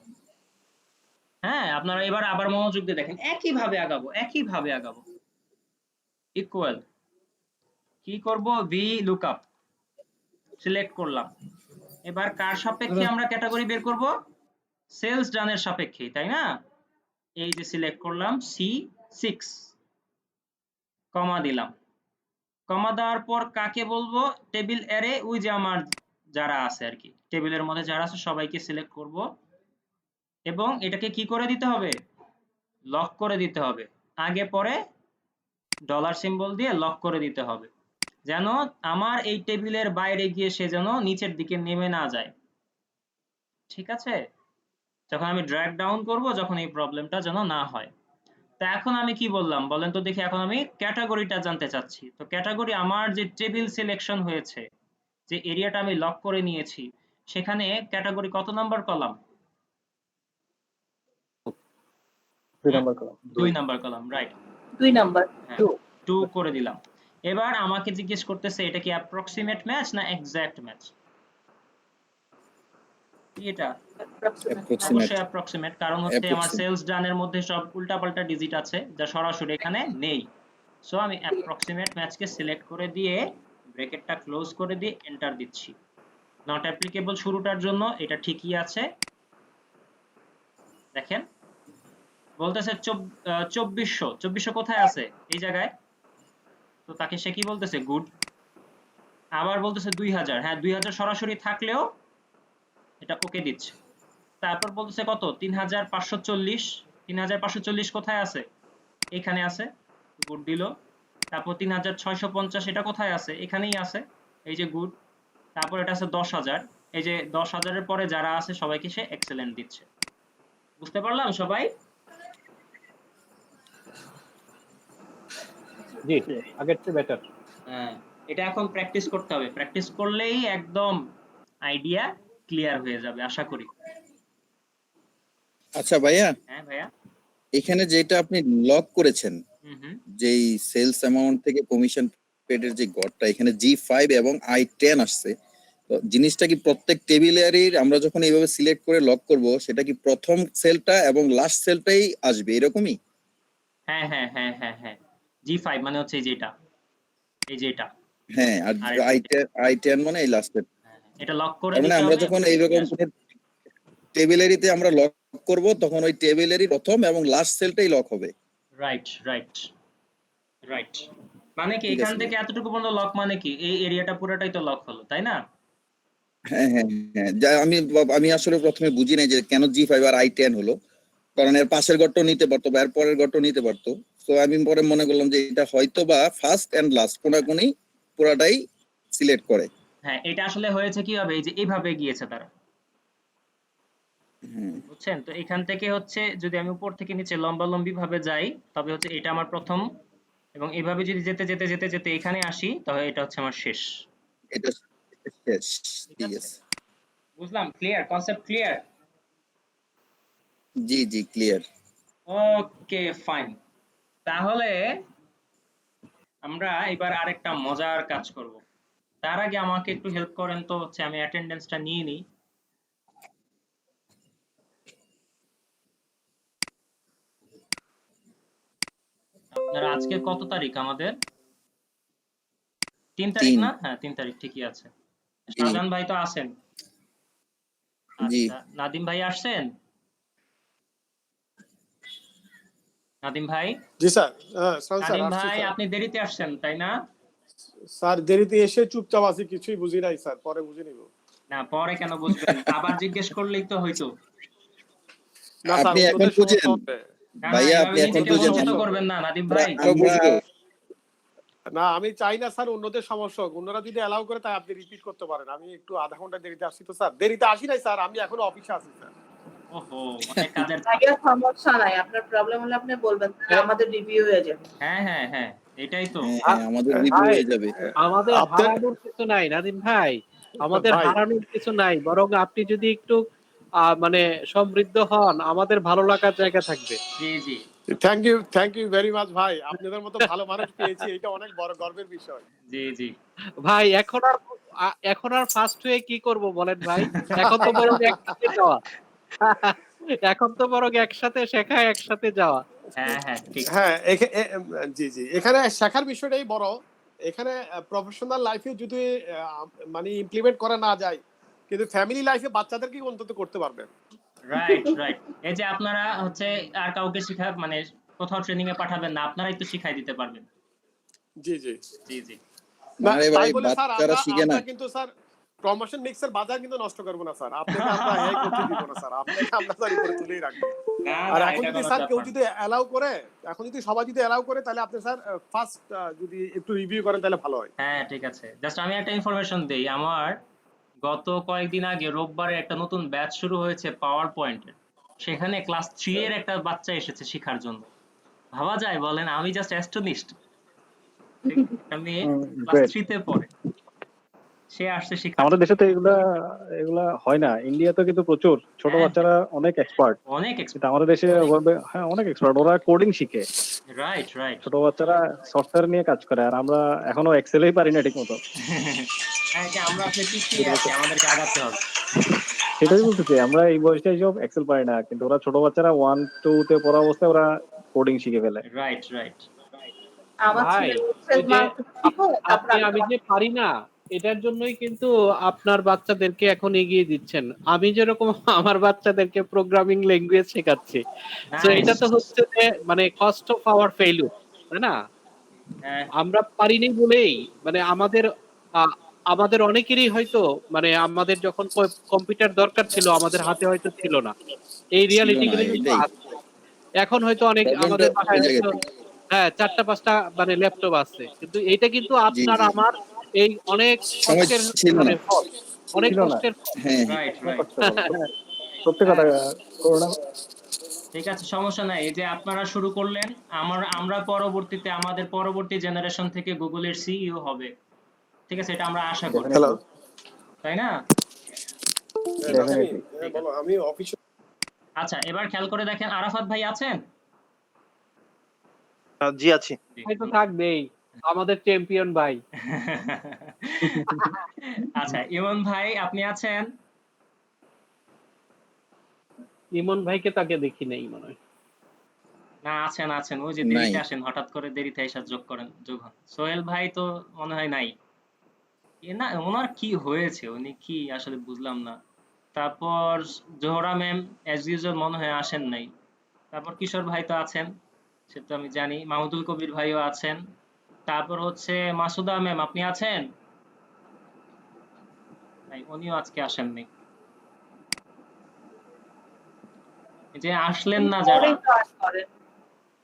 A: হ্যাঁ, আপনারা এবার আবার মনোযোগ দিয়ে দেখেন, একই ভাবে আগাবো, একই ভাবে আগাবো। ইকুয়াল, কি করব, ভি লুকআপ সিলেক্ট করলাম। এবার কার সাপেক্ষে আমরা ক্যাটাগরি বের করব, সেলস ডানের সাপেক্ষে, তাই না? এই যে সিলেক্ট করলাম C6, কমা দিলাম। কমা দেওয়ার পর কাকে বলবো, টেবিল অ্যারে, ওই যে আমার যারা আছে আর কি, টেবিলের মধ্যে যারা আছে সবাইকে সিলেক্ট করব, এবং এটাকে কি করে দিতে হবে, লক করে দিতে হবে। আগে পরে ডলার সিম্বল দিয়ে লক করে দিতে হবে, যেন আমার এই টেবিলের বাইরে গিয়ে সে যেন নিচের দিকে নেমে না যায়। ঠিক আছে? যখন আমি ড্র্যাগ ডাউন করব, যখন এই প্রবলেমটা যেন না হয়। তা এখন আমি কি বললাম বলেন তো দেখি, এখন আমি ক্যাটাগরিটা জানতে চাচ্ছি। তো ক্যাটাগরি আমার যে টেবিল সিলেকশন হয়েছে, যে এরিয়াটা আমি লক করে নিয়েছি, সেখানে ক্যাটাগরি কত number column?
B: 2 number column.
A: 2 number column, right.
D: 2 number.
A: হ্যাঁ, 2 করে দিলাম। এবার আমাকে জিজ্ঞেস করতেছে এটা কি অ্যাপ্রক্সিমেট ম্যাচ না এক্সাক্ট ম্যাচ। এটা অবশ্যই অ্যাপ্রক্সিমেট, কারণ হচ্ছে আমার সেলস ডানের মধ্যে সব উল্টাপাল্টা ডিজিট আছে যা সরাসরি এখানে নেই। সো আমি অ্যাপ্রক্সিমেট ম্যাচকে সিলেক্ট করে দিয়ে ব্র্যাকেটটা ক্লোজ করে দিয়ে এন্টার দিচ্ছি। নট অ্যাপ্লিকেবল শুরুটার জন্য এটা ঠিকই আছে। দেখেন বলতেছে 2400 কোথায় আছে, এই জায়গায়। তো তাকে সে কি বলতেছে, গুড। আবার বলতেছে 2000, হ্যাঁ 2000 সরাসরি থাকলেও এটা ওকে দিচ্ছে। তারপর বলতেছে কত, 3540, 3540 কোথায় আছে, এখানে আছে, গুড দিল। তারপর 3650 এটা কোথায় আছে, এখানেই আছে, এই যে গুড। তারপর এটা আছে 10000, এই যে 10000 এর পরে যারা আছে সবাইকে সে এক্সেলেন্ট দিচ্ছে। বুঝতে পারলাম সবাই?
E: জি, আগের চেয়ে বেটার।
A: হ্যাঁ, এটা এখন প্র্যাকটিস করতে হবে, প্র্যাকটিস করলেই একদম আইডিয়া ক্লিয়ার হয়ে যাবে আশা করি।
C: আচ্ছা ভাইয়া,
A: হ্যাঁ ভাইয়া।
C: এখানে যেটা আপনি লক করেছেন,
A: হুম।
C: যেই সেলস অ্যামাউন্ট থেকে কমিশন পেডের যে গড়টা এখানে G5 এবং I10 আসছে, তো জিনিসটা কি প্রত্যেক টেবিলেরই আমরা যখন এইভাবে সিলেক্ট করে লক করব, সেটা কি প্রথম সেলটা এবং লাস্ট সেলটাই আসবে এরকমই?
A: হ্যাঁ হ্যাঁ হ্যাঁ হ্যাঁ হ্যাঁ, G5 মানে হচ্ছে এই যে এটা,
C: হ্যাঁ, আর
A: আর এটা
C: I10 মানে এই লাস্টের।
A: এটা লক করে
C: তার মানে
A: দিতে
C: আমরা
A: হবে
C: যখন
A: এবং এখানে
C: এইরকম
A: আসবে।
C: টেবিলেরিতে আমরা লক করব, তখন ওই টেবিলেরই প্রথম এবং লাস্ট সেলটাই লক হবে।
A: রাইট রাইট রাইট, মানে কি
C: ঠিক
A: এখান
C: আছে
A: থেকে
C: ভাই।
A: এতটুকু পর্যন্ত লক, মানে কি এই এরিয়াটা পুরোটাই তো লক হলো, তাই না?
C: হ্যাঁ হ্যাঁ হ্যাঁ, যা আমি আসলে প্রথমে বুঝি নাই যে কেন G5 আর I10 হলো, কারণ এর পাশের ঘরটাও নিতে পারতো বা এর পরের ঘরটাও নিতে পারতো। তো আমি পরে মনে করলাম যে এটা হয়তো বা ফার্স্ট এন্ড লাস্ট কোনাকুনি পুরাটাই সিলেক্ট করে।
A: হ্যাঁ, এটা আসলে হয়েছে কিভাবে, এই যে এইভাবে গিয়েছে তারা,
C: হুম,
A: বুঝছেন? তো এখান থেকে হচ্ছে যদি আমি উপর থেকে নিচে লম্বালম্বি ভাবে যাই, তবে হচ্ছে এটা আমার প্রথম, এবং এভাবে যদি যেতে যেতে যেতে যেতে এখানে আসি, তাহলে এটা হচ্ছে আমার শেষ।
C: এটা শেষ।
A: ঠিক
C: ঠিক
A: আছে,
C: আছে।
A: বুঝলাম, ক্লিয়ার, কনসেপ্ট ক্লিয়ার।
C: জি জি, ক্লিয়ার।
A: ওকে ফাইন, তাহলে আমরা এবার আরেকটা মজার কাজ করব। তার আগে আমাকে একটু হেল্প করেন তো, হচ্ছে আমি অ্যাটেন্ডেন্সটা নিয়ে নিই। আপনারা আজকে কত তারিখ আমাদের? 3 তারিখ
C: 3।
A: না? হ্যাঁ 3 তারিখ, ঠিকই আছে।
C: জি
A: শাহজাহান ভাই তো আছেন?
C: জি
A: আচ্ছা, নাদিম ভাই আসছেন? নাদিম ভাই,
F: জি স্যার। হ্যাঁ স্যার
A: নাদিম
F: আসছি
A: ভাই
F: স্যার।
A: আপনি দেরিতে আসছেন তাই না?
F: স্যার দেরিতে এসে চুপচাপ আছি, কিছুই বুঝি নাই স্যার, পরে বুঝে নিব।
A: না পরে কেন বুঝবেন, আবার জিজ্ঞেস করলেই তো হইতো।
F: না স্যার,
C: আপনি এখন
F: অন্যদের সমস্যা
C: বুঝেন
F: হবে।
A: না না,
C: ভাইয়া, আপনি
A: এভাবে
C: এখন
A: নিজেকে
C: বুঝেন
A: বঞ্চিত
F: সমস্যা হবে।
A: করবেন না নাদিম
C: আমরা
A: ভাই।
C: আরো বুঝবো।
F: না আমি চাই না স্যার অন্যদের সমস্যা হোক, অন্যরা যদি অ্যালাউ করে তাই আপনি রিপিট করতে পারেন। আমি একটু আধা ঘন্টা দেরিতে আসছি তো স্যার, দেরিতে আসি নাই স্যার, আমি এখনো অফিসে আছি স্যার।
A: ওহো, অনেক কাজের চাপ।
D: ভাইয়া সমস্যা নাই, আপনার প্রবলেম হলে আপনি বলবেন, তাহলে আমাদের রিভিউ হয়ে যাবে।
A: হ্যাঁ হ্যাঁ হ্যাঁ, এটাই তো।
C: হ্যাঁ হ্যাঁ, আমাদের রিভিউ
E: ভাই,
C: হয়ে যাবে।
E: আমাদের
F: আপনার
E: হারানোর কিছু নাই নাদিম ভাই, আমাদের
F: ভাই
E: হারানোর কিছু নাই, বরং আপনি যদি একটু মানে সমৃদ্ধ হন, আমাদের ভালো লাগার জায়গা থাকবে।
A: জি জি
F: থ্যাংক ইউ ভেরি মাচ ভাই, আপনাদের মতো ভালো মানুষ পেয়েছি, এটা অনেক বড় গর্বের বিষয়।
A: জি জি।
E: ভাই এখন আর ফার্স্ট হয়ে কি করব বলেন ভাই? এখন তো বরং একসাথে যাওয়া। এখন তো বরং একসাথে শেখা, একসাথে যাওয়া।
A: হ্যাঁ হ্যাঁ ঠিক।
F: হ্যাঁ জি জি, এখানে শেখার বিষয়টাই বড়। এখানে প্রফেশনাল লাইফে যদি মানে ইমপ্লিমেন্ট করা না যায়, কিন্তু ফ্যামিলি লাইফে বাচ্চাদেরকে অন্তত করতে পারবেন।
A: রাইট রাইট, এই যে আপনারা হচ্ছে আর কাউকে শিখা মানে কোথাও ট্রেনিং এ পাঠাবেন না, আপনারাই তো শিখাই দিতে পারবেন।
F: জি জি।
A: জি জি।
F: না
C: আরে ভাই,
F: তাই বলে স্যার
C: বাচ্চারা
F: আমরা
C: শিখে না।
F: আমরা কিন্তু স্যার প্রমোশন মিক্সের বাজার কিন্তু নষ্ট করবো না স্যার, আপনাকে আমরা হ্যাঁ করতে দিব না স্যার, আপনাকে আমরা স্যার উপরে তুলেই রাখবো।
A: না
F: আর
A: না,
F: এখন
A: এটা
F: যদি
A: কোনো
F: স্যার কেউ
A: ব্যাপার না।
F: যদি অ্যালাউ করে, এখন যদি সবাই যদি অ্যালাউ করে, তাহলে আপনি স্যার ফার্স্ট যদি একটু রিভিউ করেন তাহলে ভালো হয়।
A: হ্যাঁ ঠিক আছে, জাস্ট আমি একটা ইনফরমেশন দেই। আমার গত কয়েকদিন আগে রোববারে একটা নতুন ব্যাচ শুরু হয়েছে পাওয়ার পয়েন্টের, সেখানে ক্লাস 3 এর একটা বাচ্চা এসেছে শেখার জন্য। ভাবা যায় বলেন, আমি জাস্ট অ্যাস্টনিশড। একটা মেয়ে ক্লাস
B: গ্রেট।
A: 3 তে পড়ে, সে আসছে শেখার
B: আমাদের
A: জন্য।
B: দেশে তো এগুলা হয় না, ইন্ডিয়াতে কিন্তু প্রচুর ছোট
A: হ্যাঁ হ্যাঁ,
B: বাচ্চারা অনেক এক্সপার্ট।
A: অনেক
B: কিন্তু
A: এক্সপার্ট।
B: আমাদের দেশে বলবে হ্যাঁ অনেক এক্সপার্ট, ওরা কোডিং শিখে,
A: রাইট রাইট।
B: ছোট বাচ্চারা সফটওয়্যার নিয়ে কাজ করে, আর আমরা এখনো এক্সেলই পারি না ঠিক মতো।
A: হ্যাঁ, যে আমরা আসলে পিছিয়ে আছি, আমাদেরকে আগাতে হবে।
B: সেটাই
A: আচ্ছা,
B: বলতেছি, আমরা এই বয়সে এইসব এক্সেল পারি না, কিন্তু ওরা ছোট বাচ্চারা 1 2 তে পড়া অবস্থায় ওরা কোডিং শিখে ফেলে।
A: Right right.
D: আমার
E: ভাই,
D: ছেলে
E: ওই যে
D: শিখো, তারপর
E: আমি যে পারি না, এটার জন্যই কিন্তু আপনার বাচ্চাদেরকে এখন এগিয়ে দিচ্ছেন। আমি যেরকম আমার বাচ্চাদেরকে প্রোগ্রামিং ল্যাঙ্গুয়েজ শেখাচ্ছি, তো
A: নাইস।
E: এটা তো হচ্ছে যে মানে কস্ট অফ আওয়ার ফেইলিউর, তাই না?
A: হ্যাঁ
E: আমরা পারিনি বলেই মানে আ- আমাদের অনেকেরই হয়তো মানে আমাদের যখন কম্পিউটার দরকার ছিল, আমাদের হাতে হয়তো ছিল না। এই
C: ছিল
E: রিয়ালিটি
C: না,
E: গুলো কিন্তু
C: এটাই
E: আছে। এখন হয়তো অনেক
C: প্রবলেমটা,
E: আমাদের
C: ওই
E: বাসায় হয়তো
C: জায়গাতেই।
E: 4টা 5টা মানে ল্যাপটপ আছে, কিন্তু এটা কিন্তু
C: জি
E: আপনার
C: জি,
E: আমার এই অনেক
C: সময়
E: কষ্টের
C: ছিল
E: মানে
C: না।
E: ফল, অনেক
B: ছিল না,
E: কষ্টের ফল।
C: হ্যাঁ হ্যাঁ।
A: রাইট
B: অনেক
A: রাইট।
B: কষ্ট করে। সত্যি কথা,
E: হ্যাঁ
B: করোনা।
A: ঠিক আছে, সমস্যা নাই। এই যে আপনারা শুরু করলেন, আমরা পরবর্তীতে আমাদের পরবর্তী জেনারেশন থেকে গুগলের সিইও হবে। ঠিক আছে, এটা আমরা আশা করি,
F: হ্যালো।
B: ডেফিনেটলি।
A: তাই না? ঠিক আছে,
B: ডেফিনেটলি।
A: ঠিক
F: বলো,
A: আছে।
F: আমি অফিসে।
A: আচ্ছা, এবার খেয়াল করে দেখেন, আরাফাত ভাই আছেন?
G: জি আছি।
A: জি।
E: ভাই তো থাকবেই, আমাদের চ্যাম্পিয়ন ভাই।
A: আচ্ছা, ইমন ভাই আপনি আছেন?
E: ইমন ভাইকে তাকে দেখি নাই মনে হয়।
A: না, আছেন, আছেন। ওই যে
C: নাই।
A: দেরিতে আসেন, হঠাৎ করে দেরিতে এসে যোগ হন। সোহেল ভাই তো মনে হয় নাই। না, ওনার কি হয়েছে? উনি কি আসলে বুঝলাম না। তারপর জোহরা ম্যাম অ্যাজ ইউজুয়াল মনে হয় আসেন নাই। তারপর কিশোর ভাই তো আছেন, সে তো আমি জানি। মাহমুদুল কবির ভাইও আছেন। তারপর হচ্ছে মাসুদা ম্যাম আপনি আছেন? নাই, উনিও আজকে আসেননি। এই যে আসলেন
D: উনি
A: না
D: পরে
A: যারা,
D: জয়েন করেন।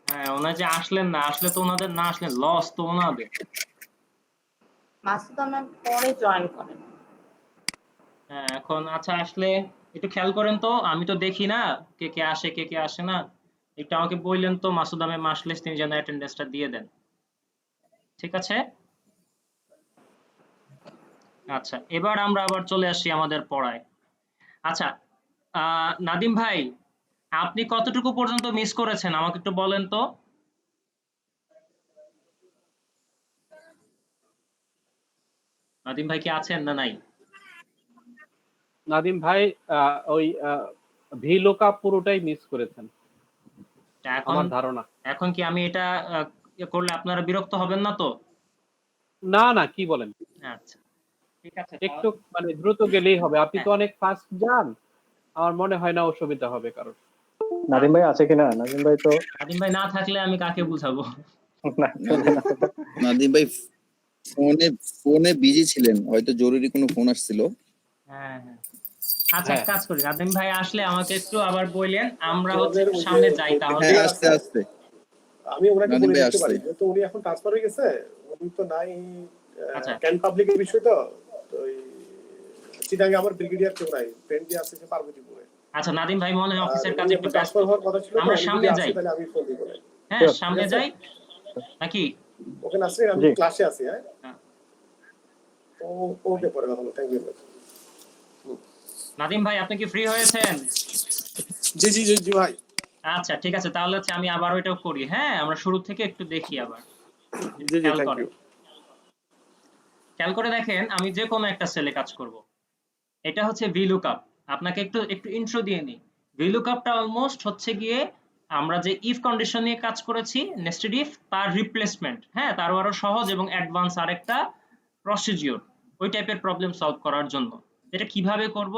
A: হ্যাঁ ওনারা যে আসলেন না, আসলে তো ওনাদের না আসলে লস তো ওনাদের।
D: মাসুদা ম্যাম পরে জয়েন করেন।
A: হ্যাঁ, এখন আচ্ছা আসলে একটু খেয়াল করেন তো, আমি তো দেখি না কে কে আসে কে কে আসে না। একটু আমাকে বললেন তো মাসুদা ম্যাম আসলে তিনি যেন অ্যাটেন্ডেন্সটা দিয়ে দেন। ঠিক আছে? আচ্ছা, এবার আমরা আবার চলে আসি আমাদের পড়ায়। আচ্ছা, নাদিম ভাই আপনি কতটুকু পর্যন্ত মিস করেছেন আমাকে একটু বলেন তো। নাদিম ভাই কি আছেন না নাই?
E: নাদিম ভাই ওই ভিলোকাপ পুরোটাই মিস করেছেন
A: তা এখন
E: আমার ধারণা।
A: এখন কি আমি এটা করলে আপনারা বিরক্ত হবেন না তো?
E: না না, কি বলেন?
A: আচ্ছা, ঠিক আছে
E: একটু মানে দ্রুত গেলেই হবে, আপনি
A: হ্যাঁ,
E: তো অনেক ফাস্ট যান, আমার মনে হয় না অসুবিধা হবে কারোর।
B: নাদিম ভাই আছে কিনা? নাদিম ভাই তো
A: নাদিম ভাই না থাকলে আমি কাকে বুঝাবো?
B: না চলে
C: নাদিম
B: না।
C: নাদিম ভাই ফোনে ফোনে বিজি ছিলেন, হয়তো জরুরি কোনো ফোন আসছিল।
A: হ্যাঁ, হ্যাঁ। আচ্ছা, এক
E: হ্যাঁ
A: কাজ করি, নাদিম ভাই আসলে আমাকে একটু আবার বললেন, আমরা হচ্ছে
F: আমাদের
A: একটু
F: ওই যে
A: সামনে যাই তাহলে।
C: হ্যাঁ,
F: প্রজেক্টে
C: আস্তে
F: আছে,
C: আস্তে।
F: আমি ওনাকে
C: নাদিম
F: বলে
C: ভাই
F: দিতে
C: আসছে।
F: পারি, যেহেতু উনি এখন ট্রান্সফার হয়ে গেছে, উনি তো নাই
A: আচ্ছা,
F: ক্যান পাবলিকের বিষয় তো। তো ওই চিটাঙ্গে আমার ব্রিগেডিয়ার কেউ নাই, ফ্রেন্ড যে আছে সে পার্বতীপুরে।
A: আচ্ছা, নাদিম ভাই মনে হয়
F: আর
A: অফিসের
F: উনি
A: কাজে একটু
F: এখন
A: ব্যস্ত।
F: ট্রান্সফার হওয়ার কথা ছিল, তো
A: আমরা
F: উনি যদি
A: সামনে
F: আসে
A: যাই।
F: তাহলে আমি ফোন দিব।
A: হ্যাঁ,
B: Sure.
F: ঠিক
A: সামনে
F: আছে,
A: যাই নাকি?
F: ওকে নাসরিন, আমি
B: জি
F: ক্লাসে আছি। হ্যাঁ,
A: হ্যাঁ।
F: তো ওকে পরে কথা বলো। Thank you.
A: নাদিম ভাই আপনি কি ফ্রি হয়েছেন?
F: জি জি জি জি ভাই।
A: আচ্ছা, ঠিক আছে, তাহলে হচ্ছে আমি আবার ওইটাও করি। হ্যাঁ, আমরা শুরু থেকে একটু দেখি আবার।
F: জি জি,
A: খেয়াল
F: থ্যাংক
A: করেন,
F: ইউ।
A: খেয়াল করে দেখেন, আমি যে কোনো একটা সেলে কাজ করব। এটা হচ্ছে VLOOKUP। আপনাকে একটু একটু ইন্ট্রো দিয়ে নিই। VLOOKUPটা অলমোস্ট হচ্ছে গিয়ে আমরা যে ইফ কন্ডিশন নিয়ে কাজ করেছি, নেস্টেড ইফ তার রিপ্লেসমেন্ট। হ্যাঁ, তারও আরো সহজ এবং অ্যাডভান্স আরেকটা প্রসিডিওর ওই টাইপের প্রবলেম সলভ করার জন্য। এটা কিভাবে করব?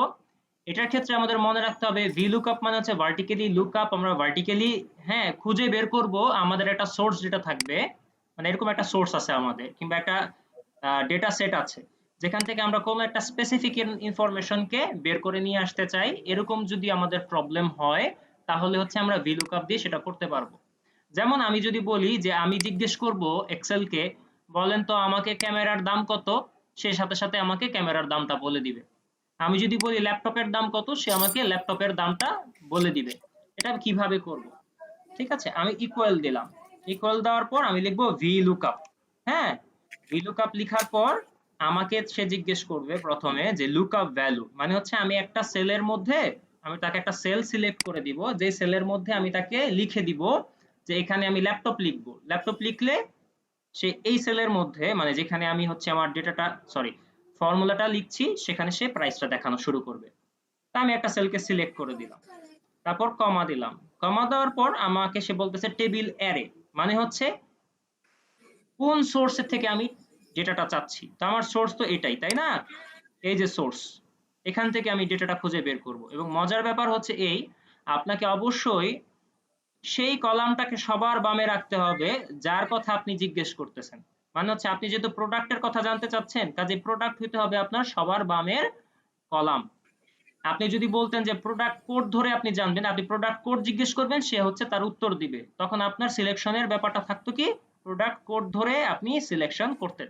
A: এটার ক্ষেত্রে আমাদের মনে রাখতে হবে VLOOKUP মানে হচ্ছে ভার্টিক্যালি লুকআপ। আমরা ভার্টিক্যালি হ্যাঁ খুঁজে বের করব আমাদের একটা সোর্স যেটা থাকবে, মানে এরকম একটা সোর্স আছে আমাদের, কিংবা একটা ডেটা সেট আছে যেখান থেকে আমরা কোনো একটা স্পেসিফিক ইনফরমেশনকে বের করে নিয়ে আসতে চাই। এরকম যদি আমাদের প্রবলেম হয় তাহলে হচ্ছে আমরা VLOOKUP দিয়ে সেটা করতে পারবো। যেমন আমি যদি বলি যে আমি জিজ্ঞেস করব এক্সেলকে, বলেন তো আমাকে ক্যামেরার দাম কত, সে সাথে সাথে আমাকে ক্যামেরার দামটা বলে দিবে। আমি যদি বলি ল্যাপটপের দাম কত, সে আমাকে ল্যাপটপের দামটা বলে দিবে। এটা কিভাবে করব? ঠিক আছে, আমি ইকুয়াল দিলাম। ইকুয়াল দেওয়ার পর আমি লিখবো VLOOKUP। হ্যাঁ, VLOOKUP লিখার পর আমাকে সে জিজ্ঞেস করবে প্রথমে যে লুকআপ ভ্যালু, মানে হচ্ছে আমি একটা সেলের মধ্যে আমি তাকে একটা সেল সিলেক্ট করে দিব, যে সেলের মধ্যে আমি তাকে লিখে দিব যে এখানে আমি ল্যাপটপ লিখবো। ল্যাপটপ লিখলে সে এই সেলের মধ্যে, মানে যেখানে আমি হচ্ছে আমার ডেটাটা সরি ফর্মুলাটা লিখছি, সেখানে সে প্রাইসটা দেখানো শুরু করবে। তা আমি একটা সেলকে সিলেক্ট করে দিলাম, তারপর কমা দিলাম। কমা দেওয়ার পর আমাকে সে বলতেছে টেবিল অ্যারে, মানে হচ্ছে কোন সোর্স থেকে আমি ডেটাটা চাচ্ছি। তো আমার সোর্স তো এটাই, তাই না? এই যে সোর্স, এখান থেকে আমি ডেটাটা খুঁজে বের করব। এবং মজার ব্যাপার হচ্ছে এই, আপনাকে অবশ্যই সেই কলামটাকে সবার বামে রাখতে হবে যার কথা আপনি জিজ্ঞেস করতেছেন। মানে হচ্ছে আপনি যেহেতু প্রোডাক্টের কথা জানতে চাচ্ছেন, কাজে প্রোডাক্ট হইতে হবে আপনার সবার বামের কলাম। আপনি যদি বলতেন যে প্রোডাক্ট কোড ধরে আপনি জানবেন, আপনি প্রোডাক্ট কোড জিজ্ঞেস করবেন, সে হচ্ছে তার উত্তর দিবে, তখন আপনার সিলেকশনের ব্যাপারটা থাকতো কি প্রোডাক্ট কোড ধরে আপনি সিলেকশন করতেন।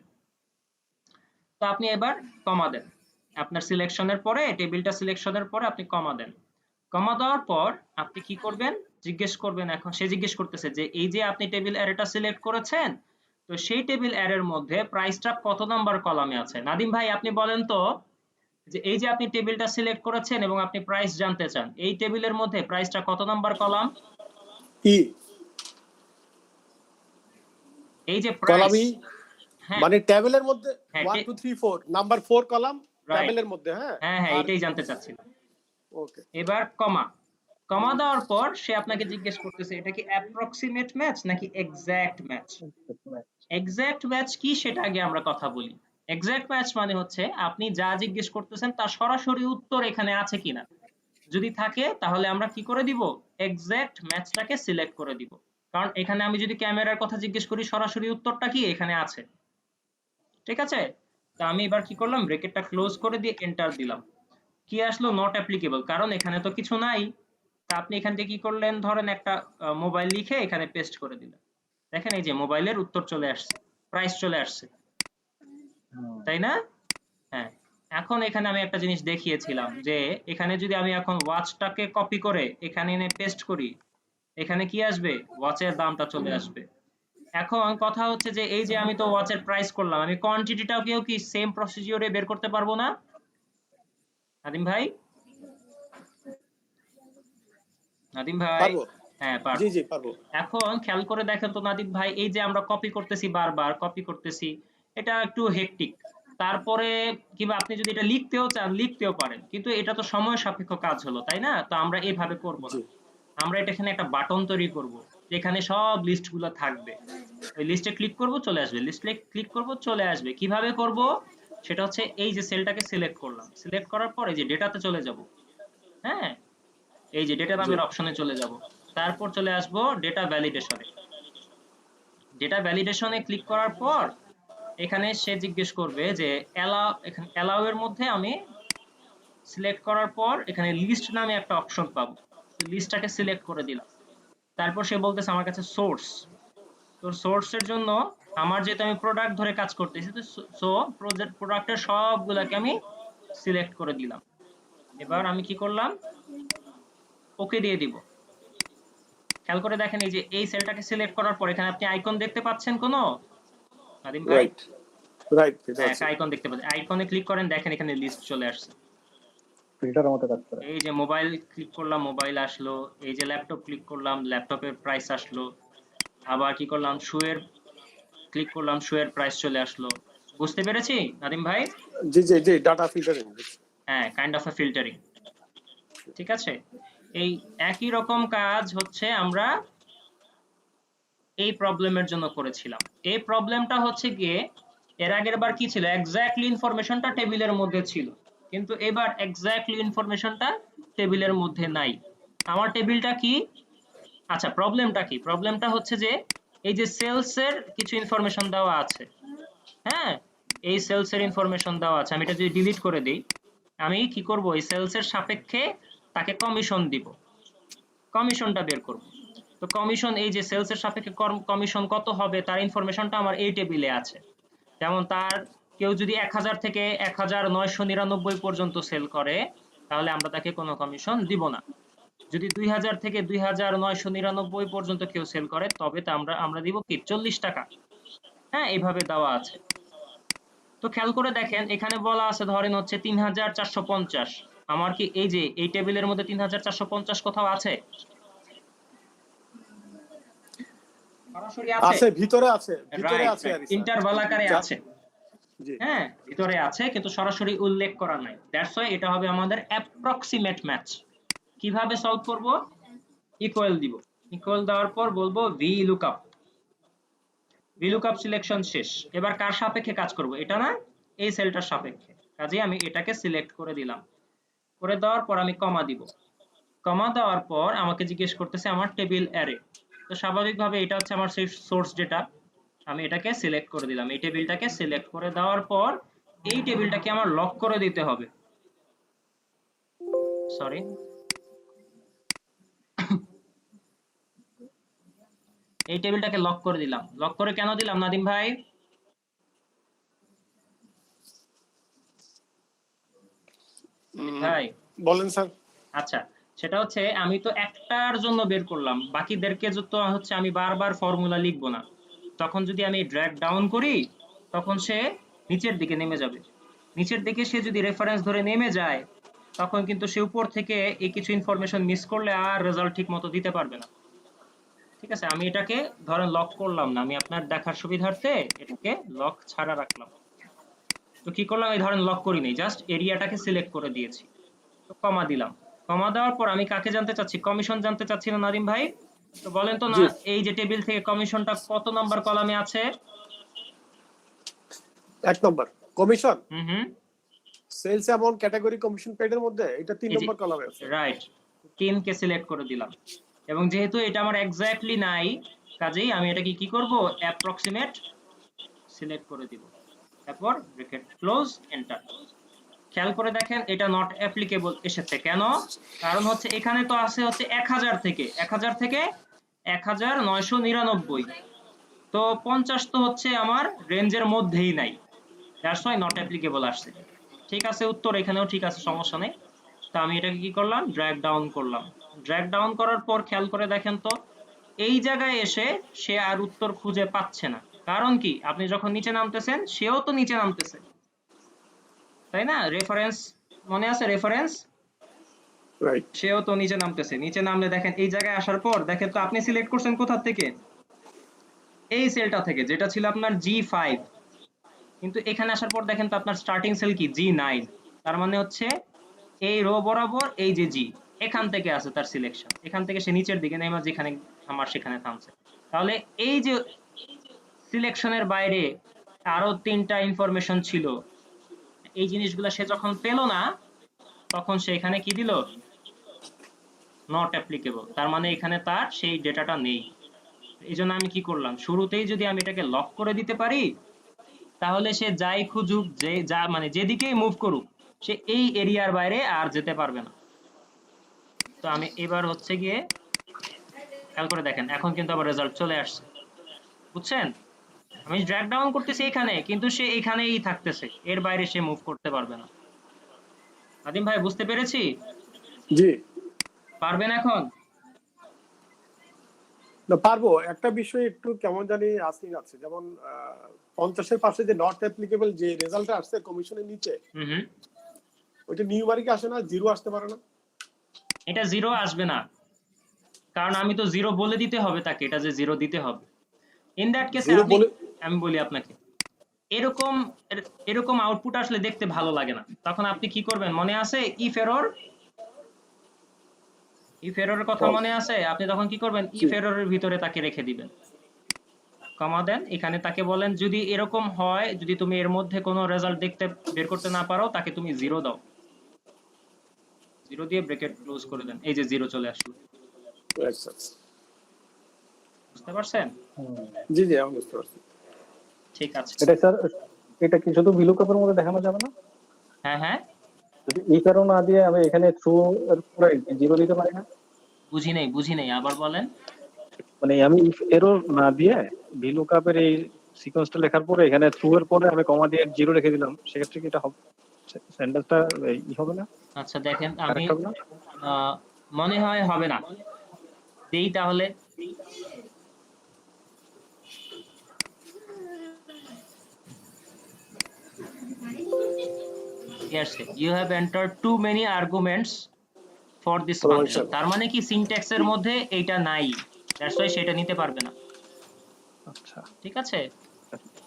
A: তো আপনি এবার কমা দেন, আপনার সিলেকশনের পরে টেবিলটা সিলেকশনের পরে আপনি কমা দেন। কমা দেওয়ার পর আপনি কি করবেন, জিজ্ঞেস করবেন, এখন সে জিজ্ঞেস করতেছে যে এই যে আপনি টেবিল অ্যারেটা সিলেক্ট করেছেন, তো সেই টেবিল অ্যারের মধ্যে প্রাইসটা কত নাম্বার কলামে আছে। নাদিম ভাই আপনি বলেন তো, যে এই যে আপনি টেবিলটা সিলেক্ট করেছেন এবং আপনি প্রাইস জানতে চান, এই টেবিলের মধ্যে প্রাইসটা কত নাম্বার কলাম?
F: ই
A: এই যে প্রাইস,
F: কলামই
A: হ্যাঁ
F: মানে টেবিলের মধ্যে
A: হ্যাঁ
F: 1 2 3 4 নাম্বার 4 কলাম
A: রাইট,
F: টেবিলের মধ্যে, হ্যাঁ
A: হ্যাঁ হ্যাঁ
F: আর
A: এটাই জানতে চাচ্ছিলাম।
F: ওকে
A: এবার কমা, কমা দেওয়ার পর সে আপনাকে জিজ্ঞেস করতেছে এটা কি অ্যাপ্রক্সিমেট ম্যাচ নাকি এক্সাক্ট ম্যাচ। এক্সাক্ট ম্যাচ কি সেটা আগে আমরা কথা বলি। এক্সাক্ট ম্যাচ মানে হচ্ছে আপনি যা জিজ্ঞেস করতেছেন তার সরাসরি উত্তর এখানে আছে কিনা। যদি থাকে তাহলে আমরা কি করে দিব, এক্সাক্ট ম্যাচটাকে সিলেক্ট করে দিব। কারণ এখানে আমি যদি ক্যামেরার কথা জিজ্ঞেস করি সরাসরি উত্তরটা কি এখানে আছে, ঠিক আছে। তো আমি এবার কি করলাম, ব্র্যাকেটটা ক্লোজ করে দিয়ে এন্টার দিলাম। কি আসলো, নট অ্যাপ্লিকেবল, কারণ এখানে তো কিছু নাই। তা আপনি এখান থেকে কি করলেন, ধরেন একটা মোবাইল লিখে এখানে পেস্ট করে দিলেন। দেখেন এই যে মোবাইলের উত্তর চলে আসছে, প্রাইস চলে আসছে, তাই না? হ্যাঁ, এখন এখানে আমি একটা জিনিস দেখিয়েছিলাম যে এখানে যদি আমি এখন ওয়াচটাকে কপি করে এখানে এনে পেস্ট করি, এখানে কি আসবে, ওয়াচের দামটা চলে আসবে। এখন কথা হচ্ছে যে এই যে আমি তো ওয়াচের প্রাইস করলাম, আমি কোয়ান্টিটিটাকেও কি সেম প্রসিজিওরে বের করতে পারবো না নাদিম ভাই? নাদিম ভাই,
F: পারবো,
A: হ্যাঁ
F: জি
A: পারবো।
F: জি পারবো।
A: এখন খেয়াল করে দেখেন তো নাদিম ভাই, এই যে আমরা কপি করতেছি, বারবার কপি করতেছি, এটা একটু হেক্টিক। তারপরে কিংবা আপনি যদি এটা লিখতেও চান লিখতেও পারেন, কিন্তু এটা তো সময় সাপেক্ষ কাজ হলো, তাই না? তো আমরা এইভাবে করব না,
F: জি
A: আমরা এটা এখানে একটা বাটন তৈরি করব যেখানে সব লিস্ট গুলো থাকবে। ওই লিস্টে ক্লিক করব চলে আসবে, লিস্টে ক্লিক করব চলে আসবে। কিভাবে করব সেটা হচ্ছে এই যে সেলটাকে সিলেক্ট করলাম, সিলেক্ট করার পর এই যে ডেটাতে চলে যাব, হ্যাঁ এই যে ডেটা
F: জি
A: নামের অপশনে চলে যাব, তারপর চলে আসবো ডেটা ভ্যালিডেশনে। ডেটা ভ্যালিডেশনে ক্লিক করার পর এখানে সে জিজ্ঞেস করবে যে অ্যালাউ, এখানে অ্যালাউ এর মধ্যে আমি সিলেক্ট করার পর এখানে লিস্ট নামে একটা অপশন পাবো, লিস্টটাকে সিলেক্ট করে দিলাম। তারপর সে বলতেছে আমার কাছে সোর্স, তো সোর্সের জন্য আমার যেহেতু আমি প্রোডাক্ট ধরে কাজ করতেছি, তো সো প্রোডাক্টের সবগুলোকে আমি সিলেক্ট করে দিলাম। এবার আমি কি করলাম, ওকে দিয়ে দিব। খেয়াল করে দেখেন এই যে এই সেলটাকে সিলেক্ট করার পর এখানে আপনি আইকন দেখতে পাচ্ছেন কোনো, নাদিম ভাই?
F: রাইট রাইট এটা
A: হ্যাঁ
F: আছে।
A: একটা আইকন দেখতে পাচ্ছেন, আইকনে ক্লিক করেন, দেখেন এখানে লিস্ট চলে আসছে।
B: ফিল্টার মতো কাজ করে।
A: এই যে মোবাইল ক্লিক করলাম, মোবাইল আসলো। এই যে ল্যাপটপ ক্লিক করলাম, ল্যাপটপের প্রাইস আসলো। আবার কি করলাম, শুয়ের ক্লিক করলাম, শুয়ের প্রাইস চলে আসলো। বুঝতে পেরেছি নাদিম ভাই?
F: জি জি জি ডাটা ফিল্টারিং।
A: হ্যাঁ, কাইন্ড অফ আ ফিল্টারিং, ঠিক আছে। এই একই রকম কাজ হচ্ছে আমরা এই প্রবলেমের জন্য করেছিলাম। এই প্রবলেমটা হচ্ছে গিয়ে এর আগের বার কি ছিল, এক্স্যাক্টলি ইনফরমেশনটা টেবিলের মধ্যে ছিল, কিন্তু এবার এক্স্যাক্টলি ইনফরমেশনটা টেবিলের মধ্যে নাই। আমার টেবিলটা কি, আচ্ছা প্রবলেমটা কি, প্রবলেমটা হচ্ছে যে এই যে সেলস এর কিছু ইনফরমেশন দেওয়া আছে, হ্যাঁ এই সেলস এর ইনফরমেশন দেওয়া আছে। আমি এটা যদি ডিলিট করে দেই, আমি কি করব, এই সেলস এর সাপেক্ষে তাকে কমিশন দিব, কমিশনটা বের করব। তো কমিশন, এই যে সেলস এর সাপেক্ষে কমিশন কত হবে তার ইনফরমেশনটা আমার এই টেবিলে আছে। যেমন তার কেউ যদি 1000 থেকে 1999 পর্যন্ত সেল করে তাহলে আমরা তাকে কোনো কমিশন দিব না। যদি 2000 থেকে 2999 পর্যন্ত কেউ সেল করে তবে তা আমরা দিব কি 40 টাকা। হ্যাঁ এইভাবে দেওয়া আছে। তো খেয়াল করে দেখেন এখানে বলা আছে ধরেন হচ্ছে 3450। আমার কি এই যে এই টেবিলের মধ্যে 3450 কোথাও আছে? সরাসরি আছে,
F: আছে ভিতরে আছে, ভিতরে
A: রাইট
F: আছে
A: রাইট,
F: আর স্যার।
A: ইন্টারভাল আকারে আছে,
F: জি
A: হ্যাঁ ভিতরে আছে কিন্তু সরাসরি উল্লেখ করা নাই। দ্যাটস ওয়াই এটা হবে আমাদের অ্যাপ্রক্সিমেট ম্যাচ। কিভাবে সলভ করব, ইকুয়াল দিব, ইকুয়াল দেওয়ার পর বলবো V lookup, V lookup selection শেষ। এবার কার সাপেক্ষে কাজ করব, এটা না এই সেলটার সাপেক্ষে, কাজেই আমি এটাকে সিলেক্ট করে দিলাম। করে দেওয়ার পর আমি কমা দিব, কমা দেওয়ার পর আমাকে জিজ্ঞেস করতেছে আমার টেবিল অ্যারে। তো স্বাভাবিকভাবে এটা হচ্ছে আমার সেই সোর্স ডেটা, আমি এটাকে সিলেক্ট করে দিলাম। এই টেবিলটাকে সিলেক্ট করে দেওয়ার পর এই টেবিলটাকে আমার লক করে দিতে হবে, সরি এই টেবিলটাকে লক করে দিলাম। লক করে কেন দিলাম নাদিম ভাই? ভাই
F: বলেন স্যার।
A: আচ্ছা, সেটা হচ্ছে আমি তো একটার জন্য বের করলাম, বাকিদেরকে তো হচ্ছে আমি বারবার ফর্মুলা লিখবো না। তখন যদি আমি ড্র্যাগ ডাউন করি তখন সে নিচের দিকে নেমে যাবে। নিচের দিকে সে যদি রেফারেন্স ধরে নেমে যায় তখন কিন্তু সে উপর থেকে এই কিছু ইনফরমেশন মিস করলে আর রেজাল্ট ঠিক মতো দিতে পারবে না, ঠিক আছে, আমি এটাকে ধরেন লক করলাম না, আমি আপনার দেখার সুবিধার্থে এটাকে লক ছাড়া রাখলাম। তো কি করলাম, এই ধরেন লক করি নাই, জাস্ট এরিয়াটাকে সিলেক্ট করে দিয়েছি। তো কমা দিলাম। কমা দেওয়ার পর আমি কাকে জানতে চাচ্ছি, কমিশন জানতে চাচ্ছি না নাদিম ভাই? তো বলেন তো না,
F: জি
A: এই যে টেবিল থেকে কমিশনটা কত নাম্বার কলামে আছে?
F: 1 নম্বর কমিশন
A: হুম হুম,
F: sales amount category commission paid এর মধ্যে এটা 3
A: এই যে
F: নম্বর কলামে আছে।
A: রাইট, 3 কে সিলেক্ট করে দিলাম। এবং যেহেতু এটা আমার এক্স্যাক্টলি নাই, কাজেই আমি এটাকে কি করব, অ্যাপ্রক্সিমেট সিলেক্ট করে দিব। তারপর ব্র্যাকেট ক্লোজ, এন্টার। খেয়াল করে দেখেন এটা নট অ্যাপ্লিকেবল এসেছে কেন? কারণ হচ্ছে এখানে তো আছে হচ্ছে 1000 থেকে 1999, তো 50 তো হচ্ছে আমার রেঞ্জের মধ্যেই নাই, দ্যাটস ওয়াই নট অ্যাপ্লিকেবল আসছে। ঠিক আছে, উত্তর এখানেও ঠিক আছে, সমস্যা নেই। তো আমি এটাকে কি করলাম, ড্র্যাগ ডাউন করলাম। ড্র্যাগ ডাউন করার পর খেয়াল করে দেখেন তো, এই জায়গায় এসে সে আর উত্তর খুঁজে পাচ্ছে না। কারণ কি, আপনি যখন নিচে নামতেছেন সেও তো নিচে নামতেছে, তাই না? রেফারেন্স মনে আছে, রেফারেন্স,
F: রাইট
A: সেও তো নিচে নামতেছে। নিচে নামলে দেখেন এই জায়গায় আসার পর দেখেন তো আপনি সিলেক্ট করছেন কোথা থেকে, এই সেলটা থেকে যেটা ছিল আপনার G5, কিন্তু এখানে আসার পর দেখেন তো আপনার স্টার্টিং সেল কি G9। তার মানে হচ্ছে এই রো বরাবর এই যে জি, এখান থেকে আছে তার সিলেকশন, এখান থেকে সে নিচের দিকে নেমে যেখানে আমার সেখানে থামছে। তাহলে এই যে সিলেকশনের বাইরে আরো 3টা ইনফরমেশন ছিল, এই জিনিসগুলো সে যখন পেল না, তখন সে এখানে কি দিল, নট অ্যাপ্লিকেবল। তার মানে এখানে তার সেই ডেটাটা নেই। এই জন্য আমি কি করলাম, শুরুতেই যদি আমি এটাকে লক করে দিতে পারি, তাহলে সে যাই খুঁজুক, যে যা মানে যেদিকেই মুভ করুক, সে এই এরিয়ার বাইরে আর যেতে পারবে না। তো আমি এবার হচ্ছে গিয়ে খেয়াল করে দেখেন, এখন কিন্তু আবার রেজাল্ট চলে আসছে, বুঝছেন? আমি ড্র্যাগ ডাউন করতেছি এখানে, কিন্তু সে এখানেই থাকতেছে, এর বাইরে সে মুভ করতে পারবে না। নাদিম ভাই বুঝতে পেরেছি?
F: জি
A: পারবেন এখন?
F: না পারবো। একটা বিষয় একটু কেমন জানি আসিং আছে, যেমন 50-এর পাশে যে নট অ্যাপ্লিকেবল যে রেজাল্টটা আসছে কমিশনের নিচে,
A: হুম হুম,
F: ওইটা নিউমারিক আসে না, জিরো আসতে পারে না?
A: এটা জিরো আসবে না, কারণ আমি তো জিরো বলে দিতে হবে তাকে, এটা যে জিরো দিতে হবে। ইন দ্যাট কেসে
F: জিরো
A: আপনি,
F: বলে
A: আমি বলি আপনাকে, এরকম এরকম আউটপুট আসলে দেখতে ভালো লাগে না। তখন আপনি কি করবেন মনে আছে, ইফ এরর, ইফ এররের কথা
F: ফলস।
A: মনে আছে? আপনি তখন কি করবেন,
F: জি
A: ইফ এররের ভিতরে তাকে রেখে দিবেন, কমা দেন, এখানে তাকে বলেন যদি এরকম হয়, যদি তুমি এর মধ্যে কোনো রেজাল্ট দেখতে বের করতে না পারো, তাকে তুমি জিরো দাও। জিরো দিয়ে ব্র্যাকেট ক্লোজ করে দেন, এই যে জিরো চলে আসলো।
F: আচ্ছা আচ্ছা।
A: বুঝতে পারছেন?
F: জি জি আমি বুঝতে পারছি।
A: ঠিক আছে।
B: এটা স্যার, এটা কি শুধু ভিলুকাপের মধ্যে দেখানো যাবে না?
A: হ্যাঁ হ্যাঁ,
B: যদি এই কারণ না দিয়ে আমি এখানে থ্রু এর পরে জিরো দিতে পারি না?
A: বুঝি নেই, আবার বলেন।
B: মানে আমি ইফ এরর না দিয়ে ভিলুকাপের এই সিকোয়েন্সটা লেখার পরে এখানে থ্রু এর পরে আমি কমা দিয়ে জিরো রেখে দিলাম, সেক্ষেত্রে কি এটা হবে, সেন্টেন্সটা ই হবে না,
A: আচ্ছা দেখেন, আমি
B: কারেক্ট হবে না?
A: মনে হয় হবে না, দেই তাহলে। Yes, you have entered too many arguments for this function. তার মানে কি সিনট্যাক্স এর মধ্যে এইটা নাই, দ্যাটস ওয়াই সেটা নিতে পারবে না।
B: আচ্ছা,
A: ঠিক আছে,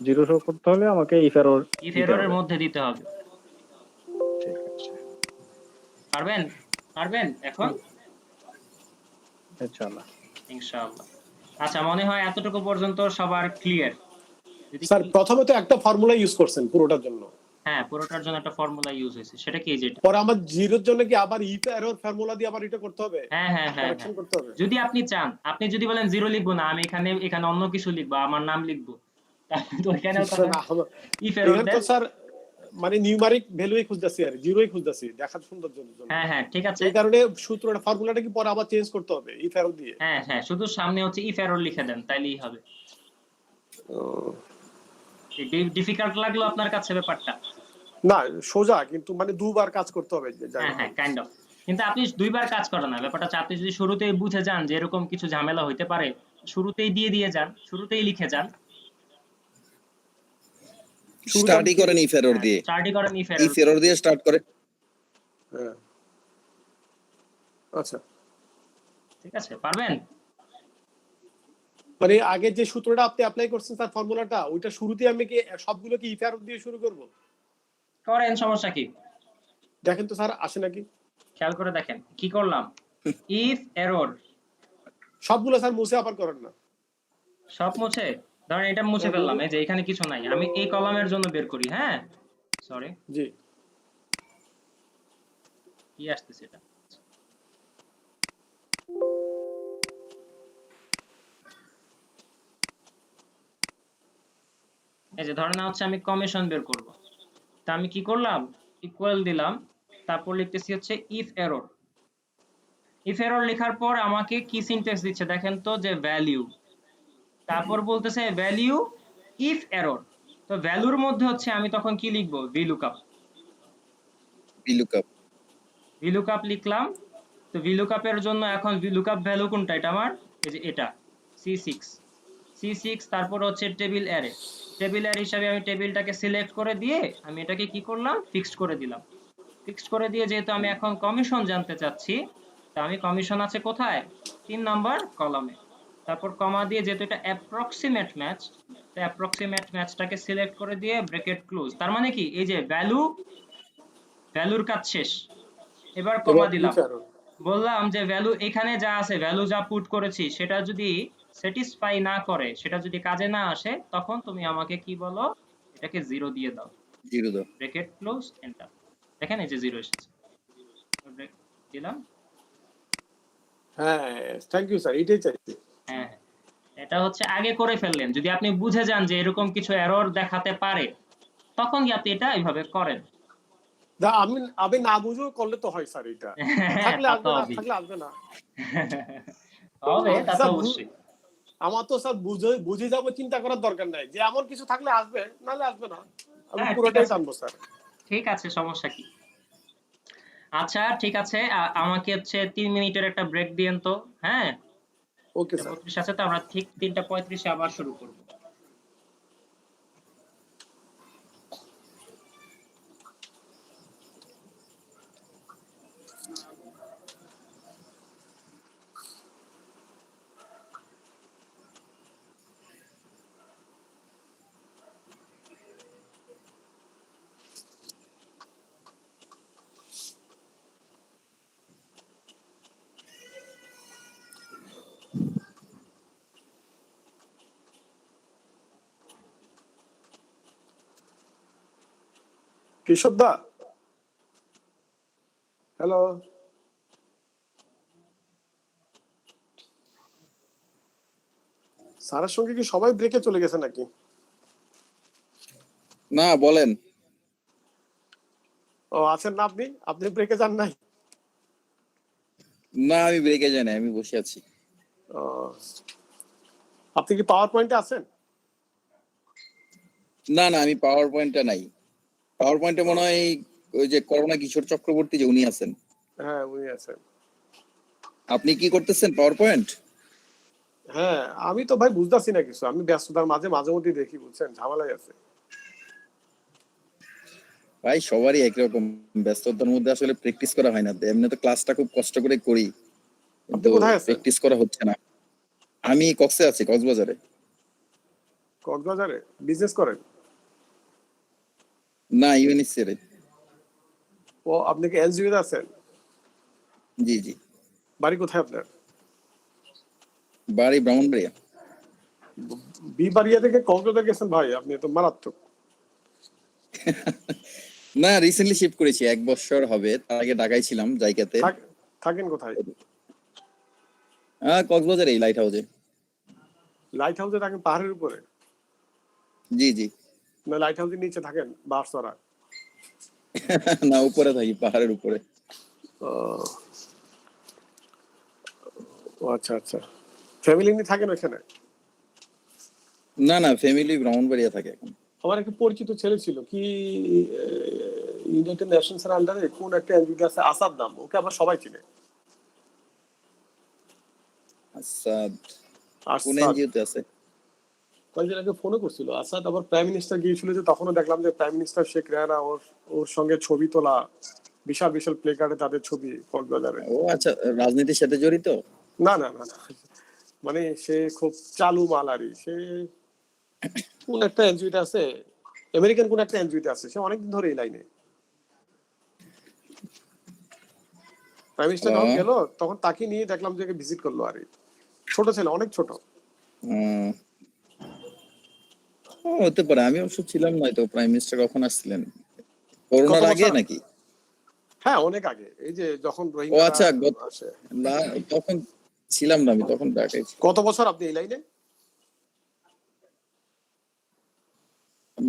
B: জিরো শো করতে হলে আমাকে ইফ এরর
A: ইফ
B: দিতে
A: এররের
B: হবে।
A: মধ্যে দিতে হবে।
B: ঠিক আছে,
A: পারবেন? পারবেন এখন?
B: ইনশাআল্লাহ।
A: ইনশাআল্লাহ। আচ্ছা, মনে হয় এতটুকু পর্যন্ত সবার ক্লিয়ার। যদি
F: স্যার প্রথমে তো একটা ফর্মুলা ইউজ করছেন পুরোটার জন্য,
A: হ্যাঁ, পুরোটার জন্য একটা ফর্মুলা ইউজ হয়েছে, সেটা কি যেটা,
F: পরে আমার জিরোর জন্য কি আবার ইফ এরর ফর্মুলা দিয়ে আবার এটা করতে হবে,
A: হ্যাঁ হ্যাঁ হ্যাঁ
F: কারেকশন
A: হ্যাঁ,
F: করতে হবে?
A: যদি আপনি চান, আপনি যদি বলেন জিরো লিখবো না, আমি এখানে এখানে অন্য কিছু লিখবো, আমার নাম লিখবো, তাহলে তো এখানেও তখন ইফ এরর
F: এখানে তো
A: দেন।
F: স্যার মানে নিউমারিক ভ্যালুই খুঁজতেছি আর জিরোই খুঁজতেছি দেখার সুন্দর জন্য।
A: হ্যাঁ হ্যাঁ, ঠিক আছে।
F: এই কারণে সূত্রটা ফর্মুলাটা কি পরে আবার চেঞ্জ করতে হবে ইফ এরর দিয়ে?
A: হ্যাঁ হ্যাঁ, শুধু সামনে হচ্ছে ইফ এরর লিখে দেন, তাইলেই হবে। ডিফিকাল্ট লাগলো আপনার কাছে ব্যাপারটা?
F: না সোজা, কিন্তু মানে দুবার কাজ করতে হবে
A: হ্যাঁ হ্যাঁ, কাইন্ড অফ। কিন্তু আপনি দুইবার কাজ করেন না, ব্যাপারটা হচ্ছে আপনি যদি শুরুতেই বুঝে যান যে এরকম কিছু ঝামেলা হইতে পারে, শুরুতেই দিয়ে যান, শুরুতেই লিখে যান।
C: স্টাডি করেন ইফ এরর দিয়ে,
A: স্টাডি করেন ইফ
C: ইফ এরর দিয়ে স্টার্ট করে।
F: হ্যাঁ আচ্ছা
A: ঠিক আছে, পারবেন?
F: মানে আগে যে সূত্রটা আপনি অ্যাপ্লাই করছেন তার ফর্মুলাটা ওইটা শুরুতে আমি কি সবগুলো কি ইফ এরর দিয়ে শুরু করব?
A: করেন, সমস্যা কি?
F: দেখেন তো স্যার আসে নাকি?
A: খেয়াল করে দেখেন কি করলাম। ইফ এরর
F: সবগুলো স্যার মুছে আবার করেন না।
A: সব মুছে, ধরেন এটা মুছে ফেললাম, এই যে এখানে কিছু নাই, আমি এই কলামের জন্য বের করি। হ্যাঁ সরি,
F: জি
A: কি আসতেছে এটা। এই যে ধরেন হচ্ছে আমি কমিশন বের করব, তা আমি কি করলাম, ইকুয়াল দিলাম, তারপর লিখতেছি হচ্ছে ইফ এরর। ইফ এরর লেখার পর আমাকে কি সিনট্যাক্স দিচ্ছে দেখেন তো, যে ভ্যালিউ, তারপর বলতেছে ভ্যালিউ ইফ এরর। তো ভ্যালুর মধ্যে হচ্ছে আমি তখন কি লিখবো, ভিলুকআপ।
C: VLOOKUP
A: ভিলুকআপ লিখলাম। তো ভিলুকআপের জন্য এখন ভিলুকআপ ভ্যালু কোনটা, এটা আমার এই যে এটা C6। C6 তারপর হচ্ছে টেবিল অ্যারে। টেবিল অ্যারে হিসাবে আমি টেবিলটাকে সিলেক্ট করে দিয়ে আমি এটাকে কি করলাম, ফিক্সড করে দিলাম। ফিক্সড করে দিয়ে যেহেতু আমি এখন কমিশন জানতে চাচ্ছি, তা আমি কমিশন আছে কোথায়, 3 নাম্বার কলামে। তারপর কমা দিয়ে যেহেতু এটা অ্যাপ্রক্সিমেট ম্যাচ, তো অ্যাপ্রক্সিমেট ম্যাচটাকে সিলেক্ট করে দিয়ে ব্র্যাকেট ক্লোজ। তার মানে কি, এই যে ভ্যালুর কাজ শেষ, এবার কমা
F: এবার
A: দিলাম।
F: If error.
A: বললাম যে ভ্যালু এখানে যা আছে, ভ্যালু যা পুট করেছি সেটা যদি স্যাটিসফাই না করে, সেটা যদি কাজে না আসে, তখন তুমি আমাকে কি বলো, এটাকে 0 দিয়ে দাও।
C: 0 দাও।
A: Bracket close, enter. দেখেন এই যে 0 এসেছে, ব্রেক দিলাম।
F: হ্যাঁ থ্যাংক ইউ স্যার, এটাই চাইছি।
A: হ্যাঁ, এটা হচ্ছে আগে করে ফেললেন। যদি আপনি বুঝে যান যে এরকম কিছু এরর দেখাতে পারে, তখন কি আপনি এটা এইভাবে করেন।
F: আমি আমি না বুঝেও করলে তো হয় স্যার, এটা থাকলে
A: তা তো
F: আসবে না,
A: হবেই।
F: থাকলে আসবে না।
A: হবে, তা তো
F: স্যার
A: অবশ্যই।
F: আমার তো স্যার বুঝে যাবো চিন্তা করার দরকার নাই, যে এমন কিছু থাকলে আসবে, নাহলে আসবে না। আমি
A: হ্যাঁ ঠিক
F: পুরোটাই
A: আছে,
F: টানবো স্যার।
A: ঠিক আছে, সমস্যা কি। আচ্ছা ঠিক আছে, আমাকে হচ্ছে 3 মিনিটের একটা ব্রেক দিয়েন তো। হ্যাঁ,
F: ওকে স্যার।
A: 32 আছে তো, আমরা ঠিক 3:35 আবার শুরু করব।
F: কেশব দা, হ্যালো। স্যারের সঙ্গে কি সবাই ব্রেকে চলে গেছে নাকি?
C: না বলেন।
F: ও আছেন না আপনি? আপনি ব্রেকে যান নাই?
C: না আমি ব্রেকে যাই না, আমি বসে আছি।
F: ও, আপনি কি পাওয়ার পয়েন্টে আছেন?
C: না না আমি পাওয়ার পয়েন্টে নাই। পাওয়ার পয়েন্টে মনে হয় ওই যে করোনা কিশোর চক্রবর্তী যে উনি আছেন।
F: হ্যাঁ উনি আছেন।
C: আপনি কি করতেছেন পাওয়ার পয়েন্ট?
F: হ্যাঁ আমি তো ভাই বুঝতেছি না কিছু, আমি ব্যস্ততার মাঝে মাঝে মধ্যে দেখি, বুঝছেন, ঝামেলাই আছে।
C: ভাই সবারই একরকম ব্যস্ততার মধ্যে আসলে প্র্যাকটিস করা হয় না। এমনি তো ক্লাসটা খুব কষ্ট করে করি,
F: আপনি
C: কিন্তু
F: কোথায় আছেন?
C: প্র্যাকটিস করা হচ্ছে না। আমি কক্সে আছি, কক্সবাজারে।
F: কক্সবাজারে বিজনেস করেন?
C: না ইউএনএসসি রে।
F: ও আপনি কি এনজিও তে আছেন?
C: জি জি।
F: বাড়ি কোথায় আপনার?
C: বাড়ি ব্রাহ্মণবাড়িয়া।
F: বিবাড়িয়া থেকে কক্সবাজার গেছেন ভাই, আপনি তো মারাত্মক।
C: না রিসেন্টলি শিফট করেছি, 1 বছর হবে। তার আগে ঢাকায় ছিলাম, জায়গাতে।
F: থাকেন কোথায়?
C: কক্সবাজারে লাইট হাউসে।
F: লাইট হাউসে থাকেন পাহাড়ের উপরে?
C: জি জি।
F: না লাইট হাউসের নিচে থাকেন বাসরা?
C: না উপরে থাকি, পাহাড়ের উপরে।
F: ও আচ্ছা আচ্ছা, ফ্যামিলি নিয়ে থাকেন ওখানে?
C: না না ফ্যামিলি ব্রাহ্মণবাড়িয়া থাকে এখন।
F: আমার একটা পরিচিত ছেলে ছিল, কি ইউনাইটেড নেশনস এর আন্ডারে কোন একটা এনজিও আছে, আসাদ নাম, ওকে আবার সবাই চিনে।
C: আসাদ কোন
F: আসাদ
C: এনজিওতে আছে?
F: কয়েকদিন আগে ফোনও করছিল। আসাদ আবার প্রাইম মিনিস্টার গিয়েছিল, যে তখনও দেখলাম যে প্রাইম মিনিস্টার শেখ রেহানা ওর সঙ্গে ছবি তোলা, বিশাল বিশাল প্লে কার্ডে তাদের ছবি কক্সবাজারে।
C: ও আচ্ছা, রাজনীতির সাথে জড়িত?
F: না না না না, মানে সে খুব চালু মাল আর সে কোন একটা এনজিওতে আছে, আমেরিকান কোন একটা এনজিওতে আছে, সে অনেকদিন ধরে এই লাইনে। প্রাইম মিনিস্টার যখন গেল তখন তাকে নিয়ে দেখলাম যে ভিজিট করলো আর ছোট ছেলে, অনেক ছোট।
C: হতে পারে, আমি অবশ্য ছিলাম না তো। প্রাইম মিনিস্টার কখন আসছিলেন,
F: কত
C: করোনার
F: বছর
C: আগে
F: আগে?
C: নাকি?
F: হ্যাঁ অনেক আগে, এই যে যখন
C: ও
F: রোহিঙ্গা
C: আচ্ছা,
F: আসে।
C: না তখন ছিলাম না আমি, তখন ঢাকায় ছিলাম।
F: কত বছর আপনি এই লাইনে?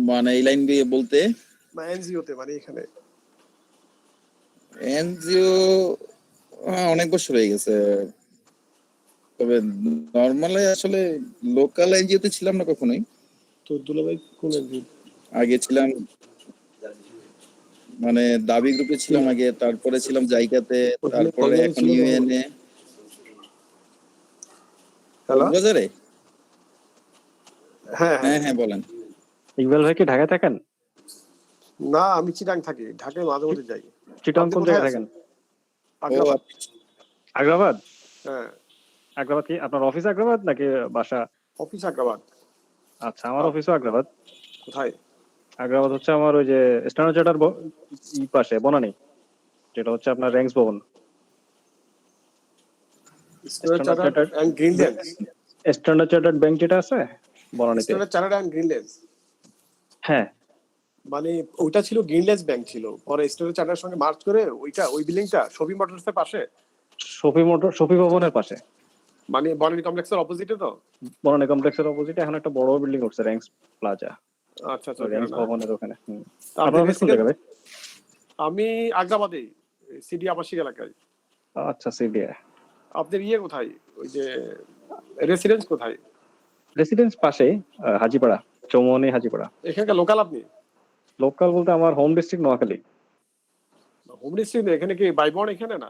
C: মানে এই লাইন দিয়ে বলতে
F: না এনজিওতে, মানে এখানে?
C: এনজিও অনেক বছর হয়ে গেছে। তবে নর্মালি আসলে লোকাল এনজিওতে ছিলাম না কখনোই।
F: তো দুলাভাই কোন এনজিও?
C: আগে ছিলাম মানে দাবি গ্রুপে ছিলাম আগে, তারপরে ছিলাম জায়গাতে, তারপরে এখন ইউএনএ।
F: হ্যালো,
C: কক্সবাজারে?
F: হ্যাঁ
C: হ্যাঁ
F: হ্যাঁ।
C: হ্যাঁ বলেন।
B: ইকবাল ভাই কি ঢাকায় থাকেন?
F: না আমি চিটাং থাকি, ঢাকায় মাঝে মাঝে যাই।
B: চিটাং
F: আপনি
B: কোন
F: কোথায়
B: জায়গায়
F: আছেন?
B: থাকেন?
C: ও
F: আগ্রাবাদ।
B: আগ্রাবাদ?
F: হ্যাঁ
B: আগ্রাবাদ কি আপনার অফিস আগ্রাবাদ নাকি বাসা?
F: অফিস আগ্রাবাদ।
B: আচ্ছা, আমার অফিসও আগ্রাবাদ।
F: কোথায়?
B: আগ্রাবাদ হচ্ছে আমার ওই যে স্ট্যান্ডার্ড চার্টার পাশে বনানী, যেটা হচ্ছে আপনার র্যাঙ্কস ভবন।
F: Standard Chartered and Greenland.
B: Standard Chartered bank যেটা আছে বনানীতে।
F: স্ট্যান্ডার্ড চার্টার্ড এন্ড গ্রিনল্যান্ড,
B: হ্যাঁ,
F: মানে ওইটা ছিল গ্রিনল্যান্ড ব্যাংক ছিল, পরে স্ট্যান্ডার্ড চার্টার্ডের সঙ্গে মার্জ করে ওইটা, ওই বিল্ডিংটা শপি মোটরসের পাশে,
B: শফি ভবনের পাশে,
F: মানে বনানী কমপ্লেক্সের অপোজিটে তো।
B: বনানী কমপ্লেক্সের অপোজিটে এখন একটা বড় বিল্ডিং উঠছে, র্যাঙ্কস প্লাজা।
F: আচ্ছা আচ্ছা।
B: র্যাঙ্কস ভবনের ওখানে।
F: আপনি
B: আপনার অফিস কোন
F: resident?
B: জায়গায় ভাই?
F: আমি আগ্রাবাদে, সিডি আবাসিক এলাকায়।
B: আচ্ছা, সিডিএ।
F: আপনার ইয়ে কোথায়, ওই যে রেসিডেন্স কোথায়?
B: রেসিডেন্স পাশে, হাজিপাড়া, চৌমনি হাজিপাড়া।
F: এখানকার লোকাল আপনি?
B: লোকাল বলতে আমার home district Noakhali.
F: Home district এখানে কি বাইবর্ন এখানে না?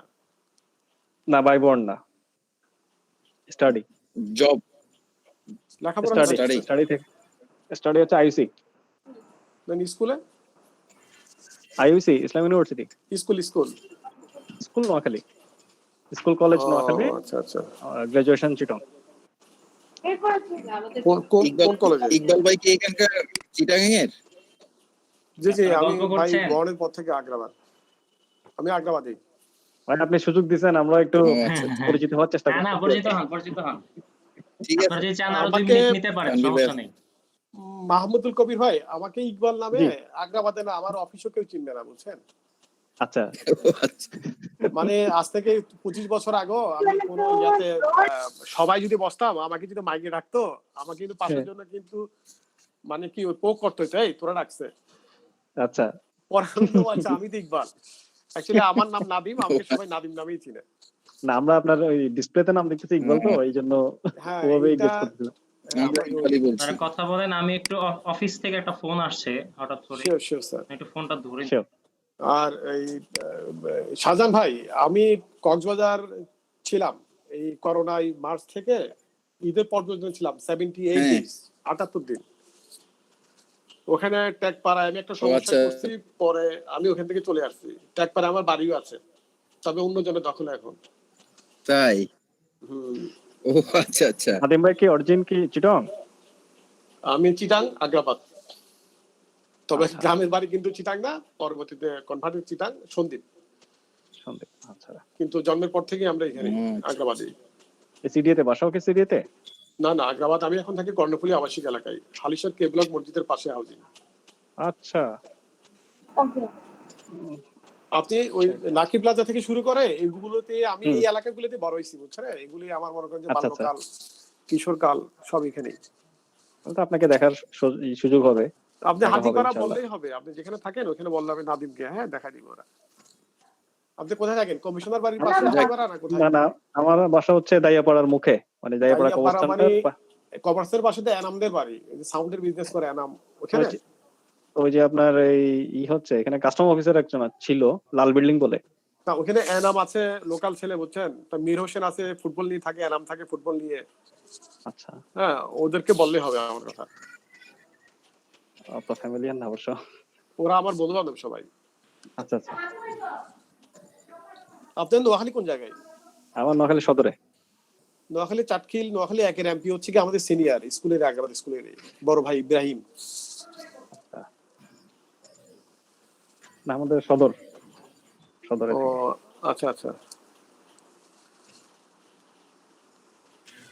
B: না, বাইবর্ন না, স্টাডি।
C: জব
F: লেখাপড়া
B: স্টাডি
C: Study.
B: স্টাডি থেকে স্টাডি হচ্ছে আইইউসি।
F: স্কুলে?
B: IUC Islam university.
F: School school
B: school Noakhali, school college Noakhali,
F: আচ্ছা আচ্ছা।
B: গ্রাজুয়েশন চিটং।
F: কোন কলেজে?
C: ইকবাল ভাই কি এখানকার চিটাগাং এর?
F: জি জি,
A: আপনারা
F: আমি
A: গল্প
F: ভাই
A: করছেন?
F: বর্ণের পর থেকে আগ্রাবাদ। আমি আগ্রাবাদী।
B: মানে আপনি সুযোগ দিচ্ছেন, আমরা একটু
C: ও, আচ্ছা, আচ্ছা।
B: পরিচিত হওয়ার চেষ্টা
A: না না,
B: করছি।
A: পরিচিত হন, পরিচিত হন।
C: ঠিক
A: আপনারা
C: আছে।
A: যদি চান আরো 2
F: আমাকে
A: মিনিট নিতে পারেন,
C: তানভীর
A: সমস্যা
C: ভাই।
A: নেই।
F: মাহমুদুল কবির ভাই, আমাকে ইকবাল নামে
B: জি।
F: আগ্রাবাদে না, আমার অফিসও কেউ চিনবে না, বুঝছেন?
B: আচ্ছা,
C: আচ্ছা।
F: মানে আজ থেকে 25 বছর আগে আমি কোনো ইয়াতে সবাই যদি বসতাম, আমাকে যদি মাইকে ডাকতো, আমাকে কিন্তু পাশের জন্য কিন্তু মানে কি ওই পোক করতে হইতো, এই তোরা ডাকছে।
B: আচ্ছা।
F: পরে আমি তো বলছি আমি তো ইকবাল, অ্যাকচুয়ালি আমার নাম নাদিম, আমাকে সবাই নাদিম নামেই চিনে।
B: না, আমরা আপনার ওই ডিসপ্লেতে নাম দেখতেছি ইকবাল, তো এই জন্য
F: হ্যাঁ
B: ওভাবেই
F: এটা
B: গেস করতেছি।
C: আমরা খালি বলছি।
A: আপনারা কথা বলেন, আমি একটু অফিস থেকে একটা ফোন আসছে হঠাৎ করে,
F: শিওর শিওর স্যার।
A: আমি একটু ফোনটা ধরে নিই।
B: Sure.
F: আর এই শাহজাহান ভাই, আমি কক্সবাজার ছিলাম এই করোনায় মার্চ থেকে ঈদের পর্যন্ত ছিলাম 78
C: হ্যাঁ।
F: days, 78 দিন ওখানে ট্যাগপাড়ায়। আমি একটা
C: ও,
F: সমস্যা
C: আচ্ছা।
F: করছি, পরে আমি ওখান থেকে চলে আসছি। ট্যাগপাড়ায় আমার বাড়িও আছে, তবে অন্য জনের দখলে এখন।
C: তাই?
F: হুম।
C: ও আচ্ছা আচ্ছা।
B: নাদিম ভাই কি অরিজিন কি চিটং?
F: আমি চিটাং আগ্রাবাদ, তবে
B: আচ্ছা।
F: গ্রামের বাড়ি কিন্তু চিটাং না, পরবর্তীতে কনভার্টেড চিটাং সন্দ্বীপ,
B: সন্দেহ। আচ্ছা,
F: কিন্তু জন্মের পর থেকে আমরা এখানে
C: আচ্ছা।
F: আগ্রাবাদে।
B: সিডিএতে বাসাও কি সিডিএতে?
F: না না, আগ্রাবাদ আমি এখন থাকি কর্ণফুলী আবাসিক এলাকায়, হালিশহর কে ব্লক মসজিদের পাশে হাউজিং।
B: আচ্ছা,
F: আপনি ওই লাকি প্লাজা থেকে শুরু করে এগুলোতে, আমি এই এলাকাগুলোতে বড় হয়েছি, বুঝছেন? এগুলি আমার মনে করেন যে
B: আচ্ছা,
F: বাল্যকাল, কিশোরকাল সব এখানেই।
B: তাহলে তো আপনাকে দেখার সুযোগ হবে।
F: আপনি
B: দেখা
F: হাতি
B: হবে
F: করা
B: ইনশাআল্লাহ।
F: বললেই হবে, আপনি যেখানে থাকেন ওখানে বললে আমি নাদিমকে হ্যাঁ দেখা দিব ওরা। আপনি কোথায় থাকেন? কমিশনার বাড়ির পাশে হাতিপাড়া না কোথায়?
B: না না, আমার বাসা হচ্ছে দাইয়াপাড়ার মুখে, মানে দাইয়াপাড়া
F: দাইয়াপাড়া মানে
B: কবরস্থানটার
F: কমার্সের পাশে তো এনামদের বাড়ি, এই যে সাউন্ডের বিজনেস করে এনাম, ওখানে।
B: ওই যে আপনার এই হচ্ছে এখানে কাস্টম অফিসার একজন ছিল, লাল বিল্ডিং বলে।
F: না ওখানে এনাম আছে, লোকাল ছেলে, বুঝছেন? তা মীর হোসেন আছে, ফুটবল নিয়ে থাকে, এনাম থাকে ফুটবল নিয়ে।
B: আচ্ছা,
F: হ্যাঁ, ওদেরকে বললে হবে আমার কথা।
B: আপনার ফ্যামিলিয়ার না অবশ্য।
F: ওরা আমার বন্ধু বান্ধব সবাই।
B: আচ্ছা আচ্ছা।
F: আপনার নোয়াখালী কোন জায়গায়?
B: আমার নোয়াখালী সদরে।
F: নোয়াখালী চাটখিল, নোয়াখালী একের এমপি হচ্ছে কি আমাদের সিনিয়র স্কুলের আগের স্কুলের বড় ভাই ইব্রাহিম।
B: না, আমাদের সদরে
F: ও
B: থেকে।
F: আচ্ছা আচ্ছা।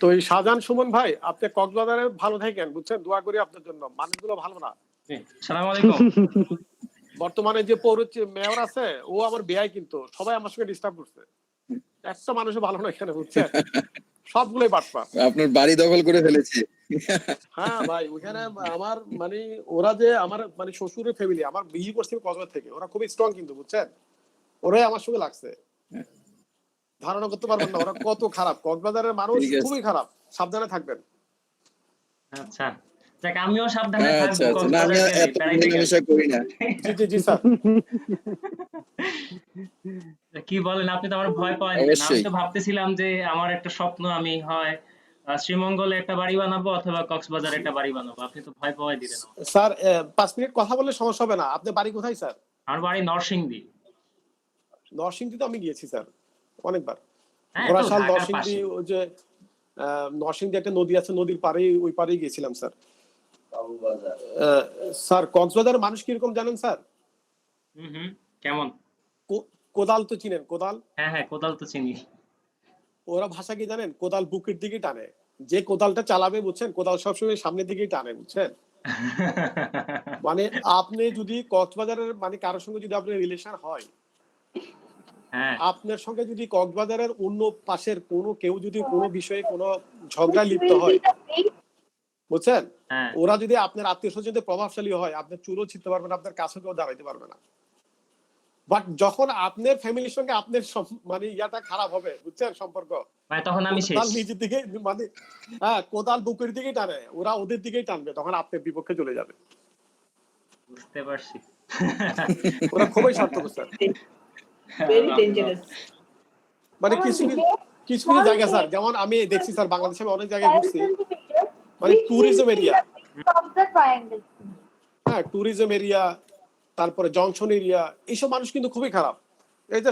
F: তো এই শাহজাহান সুমন ভাই, আপনি কক্সবাজারে ভালো থাকেন, বুঝছেন, দোয়া করি আপনার জন্য। মানুষগুলো ভালো না।
A: আসসালামু আলাইকুম।
F: বর্তমানে যে পৌর মেয়র আছে ও আমার বেয়াই, কিন্তু সবাই আমার সঙ্গে ডিস্টার্ব করছে। একটা মানুষও ভালো না এখানে, বুঝছেন, সবগুলোই বাটপা।
C: আপনার বাড়ি দখল করে ফেলেছে।
F: হ্যাঁ ভাই, ওখানে আমার মানে ওরা যে আমার মানে শ্বশুরের ফ্যামিলি, আমার বিয়ে করছে কক্সবাজার থেকে, ওরা খুবই স্ট্রং কিন্তু, বুঝছেন, ওরাই আমার সঙ্গে লাগছে। ধারণা করতে পারবেন না ওরা কত খারাপ। কক্সবাজারের মানুষ
C: ঠিক আছে।
F: খুবই খারাপ, সাবধানে থাকবেন।
A: আচ্ছা, যাক আমিও সাবধানে
C: আচ্ছা
A: থাকবো
C: আচ্ছা, না আমি
A: কক্সবাজার গেলে
C: এত
A: বেড়াইতে গেলে।
C: মেলামেশা করি না।
F: জি জি জি স্যার।
A: কি বলেন, আপনি তো আমার ভয় পাওয়াই দিলেন। আমি
C: অবশ্যই।
A: তো ভাবতেছিলাম যে আমার একটা স্বপ্ন, আমি হয় শ্রীমঙ্গলে একটা বাড়ি বানাবো অথবা কক্সবাজারে একটা বাড়ি বানাবো। আপনি তো ভয় পাওয়াই দিলেন আমাকে।
F: স্যার 5 মিনিট কথা বললে সমস্যা হবে না। আপনি বাড়ি কোথায় স্যার?
A: আমার বাড়ি নরসিংদী।
F: নরসিংদীতে আমি গিয়েছি স্যার অনেকবার।
A: হ্যাঁ, তো
F: ঘোড়াশাল
A: ঢাকার
F: নরসিংদী,
A: পাশে।
F: ওই যে নরসিংদী একটা নদী আছে, নদীর পাড়ে, ওই পাড়েই গিয়েছিলাম স্যার। স্যার কক্সবাজারের মানুষ কিরকম জানেন স্যার?
A: হুম, কেমন?
F: কোদাল তো চিনেন, কোদাল?
A: হ্যাঁ হ্যাঁ, কোদাল তো চিনি।
F: ওরা ভাষা কি জানেন? কোদাল বুকের দিকে টানে। যে কোদালটা চালাবে, বুঝছেন, কোদাল সবসময় সামনের দিকেই টানে, বুঝছেন। মানে আপনি যদি কক্সবাজারের মানে কারোর সঙ্গে যদি আপনার রিলেশন হয়,
A: হ্যাঁ
F: আপনার সঙ্গে যদি কক্সবাজারের অন্য পাশের কোনো কেউ যদি কোনো বিষয়ে কোনো ঝগড়া লিপ্ত হয়, বুঝছেন,
A: হ্যাঁ।
F: ওরা যদি আপনার আত্মীয় স্বজনদের প্রভাবশালী হয়, আপনার চুলও ছিঁড়তে পারবে না, আপনার কাছে কেউ দাঁড়াইতে পারবে না। বাট যখন আপনার ফ্যামিলির সঙ্গে আপনার মানে ইয়াটা খারাপ হবে, বুঝছেন, সম্পর্ক,
A: মানে তখন আমি শেষ।
F: কোদাল নিজের দিকে মানে হ্যাঁ কোদাল বুকের দিকেই টানে, ওরা ওদের দিকেই টানবে, তখন আপনার বিপক্ষে চলে যাবে।
A: বুঝতে পারছি।
F: ওরা খুবই স্বার্থপর স্যার।
D: Very dangerous.
F: মানে কিছু কিছু জায়গা স্যার, যেমন আমি দেখছি স্যার, বাংলাদেশে আমি অনেক জায়গায় ঘুরছি, মানে ট্যুরিজম এরিয়া, হ্যাঁ ট্যুরিজম এরিয়া, তারপরে জংশন এরিয়া, এইসব মানুষ কিন্তু খুবই খারাপ। এই যে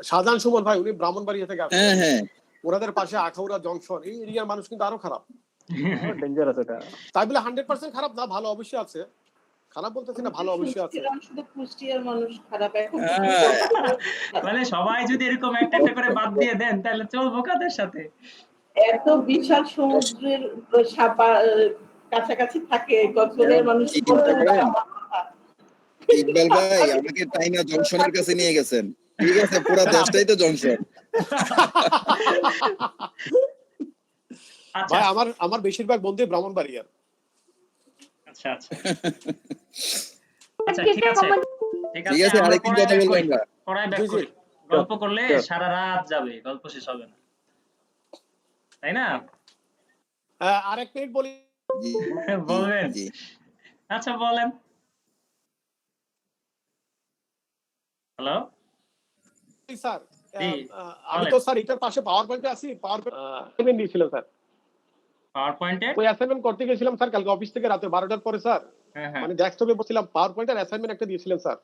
F: শাহজাহান সুমন ভাই, উনি ব্রাহ্মণবাড়িয়া থেকে আসেন,
C: হ্যাঁ হ্যাঁ,
F: ওনাদের পাশে আখাউড়া জংশন, এই এরিয়ার মানুষ কিন্তু আরো খারাপ।
B: ডেঞ্জারাস এটা।
F: তাই বলে 100% খারাপ না, ভালো অবশ্যই আছে, খারাপ বলতেছি না, ভালো অবশ্যই আছে।
D: শুধু কুষ্টিয়ার মানুষ খারাপ এখন।
A: মানে সবাই যদি এরকম একটা একটা করে বাদ দিয়ে দেন তাহলে চলবো কাদের সাথে?
D: এত বিশাল সমুদ্রের কাছাকাছি থাকে কক্সবাজারের মানুষ।
C: চিন্তা করেন। ইকবাল ভাই আমাকে টাইনা জংশনের কাছে নিয়ে গেছেন, ঠিক আছে, পুরো দেশটাই তো জংশন।
A: আচ্ছা
F: ভাই আমার বেশিরভাগ বন্ধু ব্রাহ্মণবাড়িয়ার।
A: আচ্ছা আচ্ছা আচ্ছা, ঠিক আছে ঠিক
C: ঠিক
A: আছে,
C: আছে,
A: আমরা
C: আরেকদিন
A: পড়ায়
C: কথা
A: ব্যাক
C: বলবো
A: করি,
C: আমরা।
A: পড়ায় ব্যাক
F: জি, জি।
A: করি। গল্প করলে
B: Sure.
A: সারা রাত যাবে, গল্প শেষ হবে না, তাই না?
F: আরেক মিনিট বলি
C: জি
A: বলবেন?
C: জি।
A: আচ্ছা বলেন। Hello,
F: sir.
A: জি,
F: আমি
A: বলেন।
F: তো স্যার এটার পাশে পাওয়ার পয়েন্টে আছি, পাওয়ার পয়েন্ট দিয়েছিলাম স্যার।
A: পাওয়ার পয়েন্টে?
F: ওই অ্যাসাইনমেন্ট করতে গেছিলাম স্যার কালকে অফিস থেকে রাতে 12টার পরে স্যার।
A: হ্যাঁ হ্যাঁ,
F: মানে ডেস্কটপে বসছিলাম, পাওয়ার পয়েন্টের অ্যাসাইনমেন্ট একটা দিয়েছিলেন স্যার।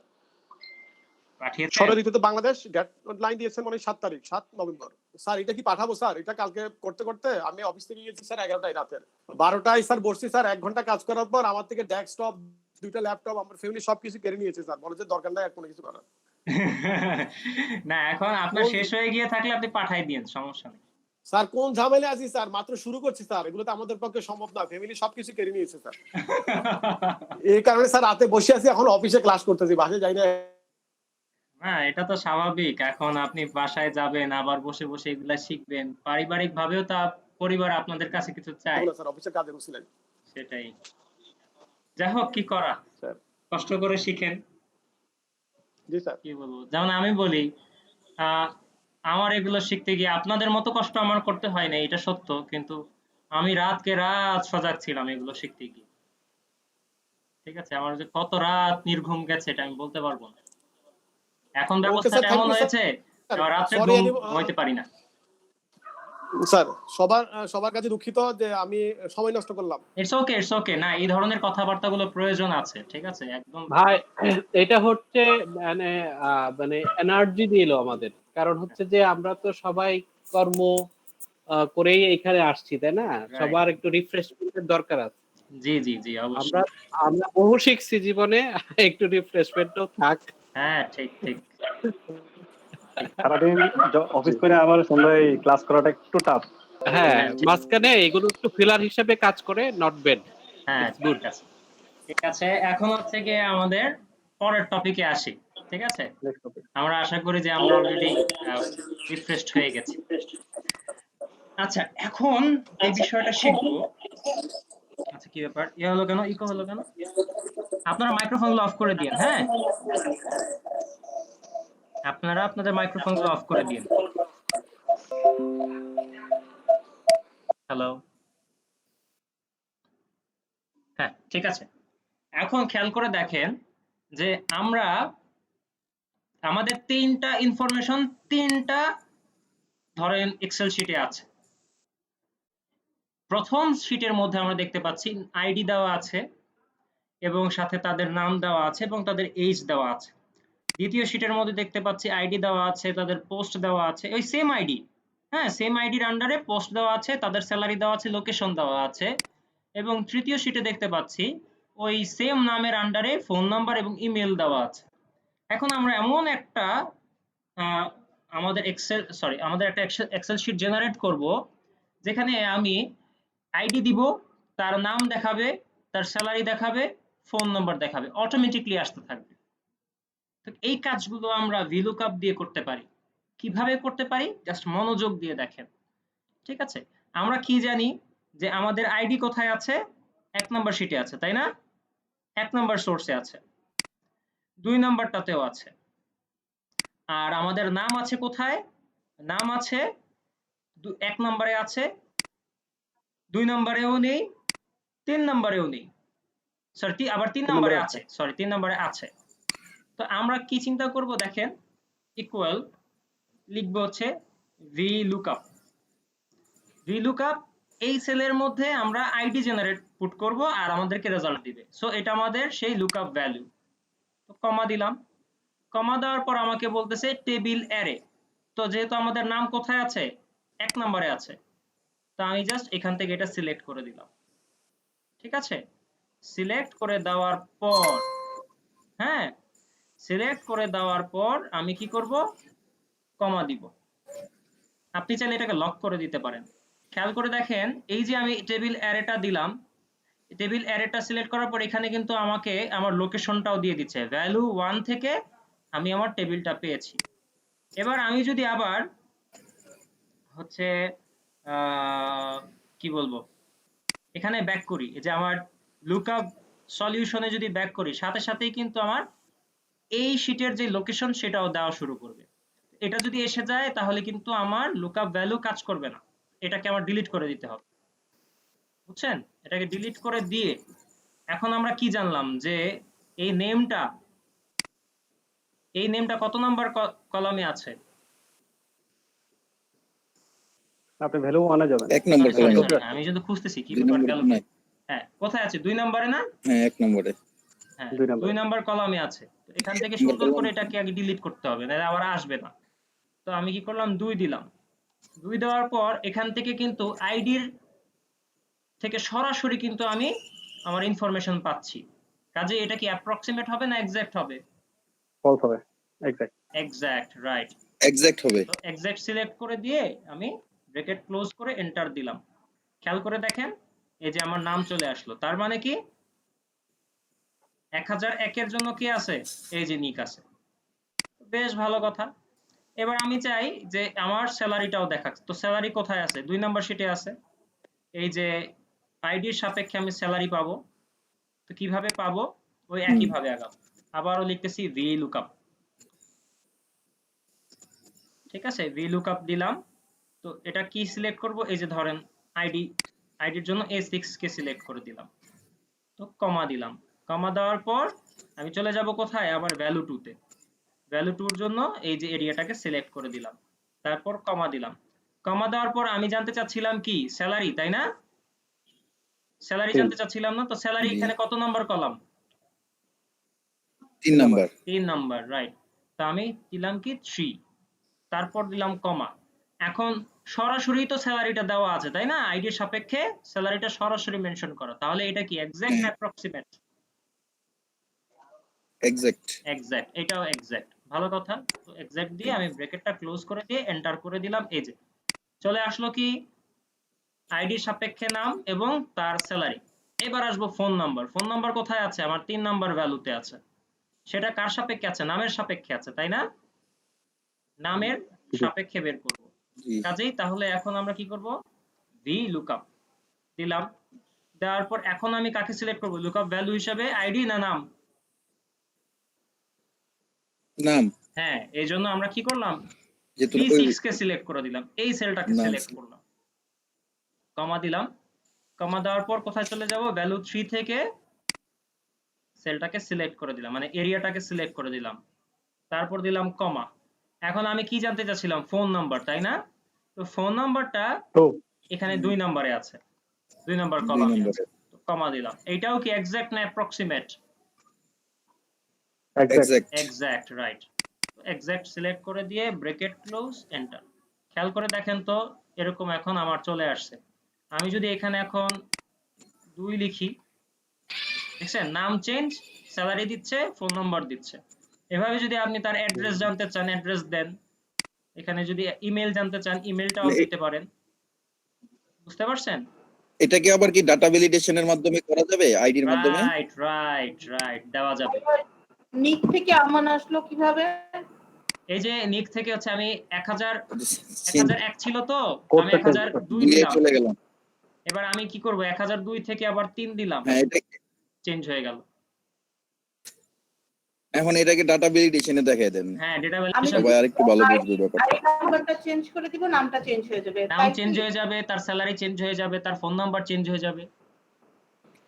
A: পাঠিয়েছেন?
F: ষড়ঋতুতে বাংলাদেশ ডেডলাইন দিয়েছেন মানে 7 তারিখ, 7 নভেম্বর। স্যার এটা কি পাঠাবো স্যার? এটা কালকে করতে করতে আমি অফিস থেকে গিয়েছি স্যার 11টায় রাতের। 12টায় স্যার বসছি স্যার, 1 ঘন্টা কাজ করার পর আমার থেকে ডেস্কটপ, 2টা ল্যাপটপ, আমার ফ্যামিলি সবকিছু কেড়ে নিয়েছে স্যার, বলে যে দরকার নাই আর কোনো কিছু করার।
A: না, এখন আপনার শেষ হয়ে গিয়ে থাকলে আপনি পাঠাই দিন, সমস্যা নেই।
F: স্যার কোন ঝামেলা আছি স্যার, মাত্র শুরু করছি স্যার, এগুলো তো আমাদের পক্ষে সম্ভব না, ফ্যামিলি সবকিছু কেড়ে নিয়েছে স্যার। এই কারণে স্যার রাতে বসে আছি, এখন অফিসে ক্লাস করতেছি, বাসায় যাই না।
A: না, এটা তো স্বাভাবিক। এখন আপনি বাসায় যাবেন, আবার বসে বসে এগুলা শিখবেন। পারিবারিক ভাবেও তা পরিবার আপনাদের কাছে কিছু চায়।
F: স্যার অফিসের কাজে বসছিলেন।
A: সেটাই। যাই হোক, কি করা,
F: স্যার
A: কষ্ট করে শিখেন।
F: জি স্যার।
A: কি বলবো, যেমন আমি বলি, আমার এগুলো শিখতে গিয়ে আপনাদের মতো কষ্ট আমার করতে হয় না, এটা সত্য, কিন্তু আমি রাতকে রাত সজাগ ছিলাম এগুলো শিখতে গিয়ে। ঠিক আছে, আমার যে কত রাত নির্ঘুম গেছে এটা আমি বলতে পারবো না। এখন ব্যবস্থাটা এমন হয়েছে রাত্রে ঘুমাইতে পারি না।
F: স্যার সবার কাছে দুঃখিত যে আমি সময় নষ্ট করলাম।
A: ইটস ওকে, না এই ধরনের কথাবার্তাগুলো প্রয়োজন আছে, ঠিক আছে, একদম।
E: ভাই এটা হচ্ছে মানে মানে এনার্জি দিল আমাদের, কারণ হচ্ছে যে আমরা তো সবাই কাজকর্ম করেই এখানে আসছি, তাই না?
A: রাইট।
E: সবার একটু রিফ্রেশমেন্টের দরকার আছে।
A: জি জি জি
E: আমরা
A: অবশ্যই।
E: আমরা বহু শিখছি জীবনে, একটু রিফ্রেশমেন্টও থাক।
A: হ্যাঁ ঠিক ঠিক ঠিক।
B: সারাদিন অফিস করে আবার সন্ধ্যায় ক্লাস করাটা একটু টাফ।
E: হ্যাঁ,
A: হ্যাঁ ঠিক।
E: মাঝখানে এগুলো একটু ফিলার হিসেবে কাজ করে, নট ব্যাড।
A: হ্যাঁ
E: ইটস গুড।
A: ঠিক আছে ঠিক আছে। এখন হচ্ছে গিয়ে আমাদের পরের টপিকে আসি। ঠিক আছে,
B: নেক্সট টপিক।
A: আমরা আশা করি যে আমরা অলরেডি রিফ্রেশড হয়ে গেছি। আচ্ছা এখন যে বিষয়টা শিখবো, আচ্ছা কি ব্যাপার, ইয়ে হলো কেন, ইকো হলো কেন? আপনারা মাইক্রোফোনগুলো অফ করে দিন, হ্যাঁ আপনারা আপনাদের মাইক্রোফোনগুলো অফ করে দিন। হ্যালো, হ্যাঁ ঠিক আছে। এখন খেয়াল করে দেখেন যে আমরা আমাদের তিনটা ইনফরমেশন তিনটা ধরেন এক্সেল শিটে আছে। প্রথম শিটের মধ্যে আমরা দেখতে পাচ্ছি আইডি দেওয়া আছে এবং সাথে তাদের নাম দেওয়া আছে এবং তাদের এজ দেওয়া আছে। দ্বিতীয় শিটের মধ্যে দেখতে পাচ্ছি আইডি দেওয়া আছে, তাদের পোস্ট দেওয়া আছে, ওই সেম আইডি, হ্যাঁ সেম আইডির আন্ডারে পোস্ট দেওয়া আছে, তাদের স্যালারি দেওয়া আছে, লোকেশন দেওয়া আছে। এবং তৃতীয় শিটে দেখতে পাচ্ছি ওই সেম নামের আন্ডারে ফোন নাম্বার এবং ইমেল দেওয়া আছে। এখন আমরা এমন একটা আমাদের আমাদের একটা এক্সেল শিট জেনারেট করব যেখানে আমি আইডি দিব, তার নাম দেখাবে, তার স্যালারি দেখাবে, ফোন নাম্বার দেখাবে, অটোমেটিকলি আসতে থাকবে। তো এই কাজগুলো আমরা ভিলুকআপ দিয়ে করতে পারি। কিভাবে করতে পারি জাস্ট মনোযোগ দিয়ে দেখেন। ঠিক আছে, আমরা কি জানি যে আমাদের আইডি কোথায় আছে, 1 নাম্বার শিটে আছে তাই না, 1 নাম্বার সোর্সে আছে, 2 নাম্বারটাতেও আছে। আর আমাদের নাম আছে কোথায়, নাম আছে 1 নাম্বারে আছে, 2 নাম্বারেও নেই, 3 নাম্বারেও নেই, সরি আবার 3 নাম্বারে আছে, সরি 3 নাম্বারে আছে। তো আমরা কি চিন্তা করব দেখেন, ইকুয়াল লিখবো হচ্ছে VLOOKUP। VLOOKUP এই সেলের মধ্যে আমরা আইডি জেনারেট পুট করব আর আমাদেরকে রেজাল্ট দিবে। সো এটা আমাদের সেই লুকআপ ভ্যালু। তো কমা দিলাম, কমা দেওয়ার পর আমাকে বলতেছে টেবিল অ্যারে। তো যেহেতু আমাদের নাম কোথায় আছে, 1 নম্বরে আছে, তো আমি জাস্ট এখান থেকে এটা সিলেক্ট করে দিলাম। ঠিক আছে, সিলেক্ট করে দেওয়ার পর, হ্যাঁ সিলেক্ট করে দেওয়ার পর আমি কি করব, কমা দিব। আপনি চাইলে এটাকে লক করে দিতে পারেন। খেয়াল করে দেখেন এই যে আমি টেবিল অ্যারেটা দিলাম, টেবিল অ্যারেটা সিলেক্ট করার পর এখানে কিন্তু আমাকে আমার লোকেশনটাও দিয়ে দিচ্ছে, ভ্যালু 1 থেকে আমি আমার টেবিলটা পেয়েছি। এবার আমি যদি আবার হচ্ছে কি বলবো, এখানে ব্যাক করি, এই যে আমার লুকআপ সলিউশনে যদি ব্যাক করি, সাথে সাথেই কিন্তু আমার এই শিটের যে লোকেশন সেটাও দেওয়া শুরু করবে। এটা যদি এসে যায় তাহলে কিন্তু আমার লুকআপ ভ্যালু কাজ করবে না, এটাকে আমার ডিলিট করে দিতে হবে, বুঝছেন? এটাকে ডিলিট করে দিয়ে এখন আমরা কি জানলাম যে এই নেমটা কত নাম্বার কলামে আছে,
B: আপনি ভ্যালু 1 এ যাবেন।
C: 1 নম্বর
A: সরি
C: কলামে।
A: সরি আমি যদি খুঁজতেছি কি
C: 2
A: ব্যাপার
C: নম্বরে
A: গেল
C: তো
A: কি,
C: নাই।
A: হ্যাঁ কোথায় আছে, 2 নম্বরে না,
C: হ্যাঁ 1 নম্বরে।
A: হ্যাঁ
B: 2 নাম্বার।
A: 2 নাম্বার কলামে আছে। তো এখান থেকে
C: 1 নম্বর
A: সুন্দর করে
C: কলাম।
A: এটাকে আগে ডিলিট করতে হবে, নাহলে আবার আসবে না। তো আমি কি করলাম, 2 দিলাম। 2 দেওয়ার পর এখান থেকে কিন্তু আইডির থেকে সরাসরি কিন্তু আমি আমার ইনফরমেশন পাচ্ছি। কাজে এটা কি অ্যাপ্রক্সিমেট হবে না এক্সাক্ট হবে?
B: ফলস হবে। এক্সাক্ট।
A: Exact, right.
C: এক্সাক্ট হবে।
A: তো এক্সাক্ট সিলেক্ট করে দিয়ে আমি ব্র্যাকেট ক্লোজ করে এন্টার দিলাম। খেয়াল করে দেখেন এই যে আমার নাম চলে আসলো, তার মানে কি 1001 এর জন্য কি আছে, এই যে নিক আছে, বেশ ভালো কথা। এবার আমি চাই যে আমার স্যালারিটাও দেখাক, তো স্যালারি কোথায় আছে, 2 নাম্বার শিটে আছে। এই যে আইডির সাপেক্ষে আমি স্যালারি পাবো, তো কিভাবে পাবো, ওই একই ভাবে আগাবো। আবারও লিখতেছি VLOOKUP। ঠিক আছে, VLOOKUP দিলাম। তো এটা কি সিলেক্ট করব, এই যে ধরেন আইডির জন্য A6 কে সিলেক্ট করে দিলাম। তো কমা দিলাম, কমা দেওয়ার পর আমি চলে যাব কোথায়, আবার ভ্যালু 2 তে। ভ্যালু 2 এর জন্য এই যে এরিয়াটাকে সিলেক্ট করে দিলাম, তারপর কমা দিলাম। কমা দেওয়ার পর আমি জানতে চাচ্ছিলাম কি, স্যালারি, তাই না? স্যালারি জানতে চাচ্ছিলাম না, তো স্যালারি
C: জি।
A: এখানে কত number column,
C: 3 number.
A: 3 number, right. তো আমি দিলাম কি 3, তারপর দিলাম কমা। এখন সরাসরি তো স্যালারিটা দেওয়া আছে তাই না, আইডির সাপেক্ষে স্যালারিটা সরাসরি মেনশন করা, তাহলে এটা কি এক্সাক্ট না অ্যাপ্রক্সিমেট?
C: এক্সাক্ট।
A: এক্সাক্ট, এটাও এক্সাক্ট, ভালো কথা। তো এক্সাক্ট দিয়ে আমি ব্র্যাকেটটা ক্লোজ করে দিয়ে এন্টার করে দিলাম, এই যে চলে আসলো কি আইডির সাপেক্ষে নাম এবং তার স্যালারি। এবার আসবো ফোন নাম্বার। ফোন নাম্বার কোথায় আছে? আমার 3 নাম্বার ভ্যালুতে আছে। সেটা কার সাপেক্ষে আছে? নামের সাপেক্ষে আছে তাই না, নামের
B: জি।
A: সাপেক্ষে বের করব।
C: জি।
A: কাজেই তাহলে এখন আমরা কি করব, ভি লুকআপ দিলাম। দেওয়ার পর এখন আমি কাকে সিলেক্ট করব লুকআপ ভ্যালু হিসেবে, আইডি না নাম?
C: নাম।
A: হ্যাঁ, এই জন্য আমরা কি করলাম,
C: যেহেতু
A: বি6
C: ওই
A: কে সিলেক্ট করে দিলাম, এই সেলটাকে
C: নাম
A: সিলেক্ট করলাম, কমা দিলাম। কমা দেওয়ার পর কোথায় চলে যাব, ভ্যালু 3 থেকে সেলটাকে সিলেক্ট করে দিলাম, মানে এরিয়াটাকে সিলেক্ট করে দিলাম, তারপর দিলাম কমা। এখন আমি কি জানতে চাচ্ছিলাম, ফোন নাম্বার তাই না, তো ফোন নাম্বারটা
B: তো
A: এখানে 2 নম্বরে আছে, 2 নম্বর
C: 2
A: কলামে আছে,
C: নম্বরে
A: তো কমা দিলাম। এইটাও কি এক্সাক্ট না approximate?
B: Exact.
C: Exact.
A: Exact, right. Exact select করে দিয়ে ব্র্যাকেট ক্লোজ এন্টার। খেয়াল করে দেখেন তো, এরকম এখন আমার চলে আসছে। আমি যদি এখানে এখন 2 লিখি, দেখছেন নাম চেঞ্জ, স্যালারি দিচ্ছে, ফোন নাম্বার দিচ্ছে। এভাবে যদি আপনি তার অ্যাড্রেস জানতে চান অ্যাড্রেস দেন, এখানে যদি ইমেল জানতে চান ইমেলটাও
C: মানে
A: দিতে পারেন। বুঝতে পারছেন?
C: এটা কি আবার কি ডাটা ভ্যালিডেশনের মাধ্যমে করা যাবে আইডির মাধ্যমে?
A: রাইট রাইট রাইট, দেওয়া যাবে।
D: নিক থেকে আমান আসলো কিভাবে?
A: এই যে নিক থেকে হচ্ছে আমি 1000
C: সিন
A: 1001 ছিল তো, আমি
B: কোডটা চেঞ্জ
A: 1002
C: দিয়ে
A: দিলাম।
C: চলে গেলাম।
A: এবার আমি কি করব, 1002 থেকে আবার 3 দিলাম,
C: হ্যাঁ, এটা
A: চেঞ্জ হয়ে গেল।
C: এখন এটাকে ডাটা ভ্যালিডেশনে দেখায় দেন।
A: হ্যাঁ, ডেটা
D: আমি
A: ভ্যালিডেশন,
C: সবাই আরেকটু ভালো বুঝবে ব্যাপারটা।
D: আইডি নাম্বারটা চেঞ্জ করে দিব, নামটা চেঞ্জ হয়ে যাবে,
A: নাম
D: তাই
A: চেঞ্জ
D: কি?
A: হয়ে যাবে, তার স্যালারি চেঞ্জ হয়ে যাবে, তার ফোন নাম্বার চেঞ্জ হয়ে যাবে।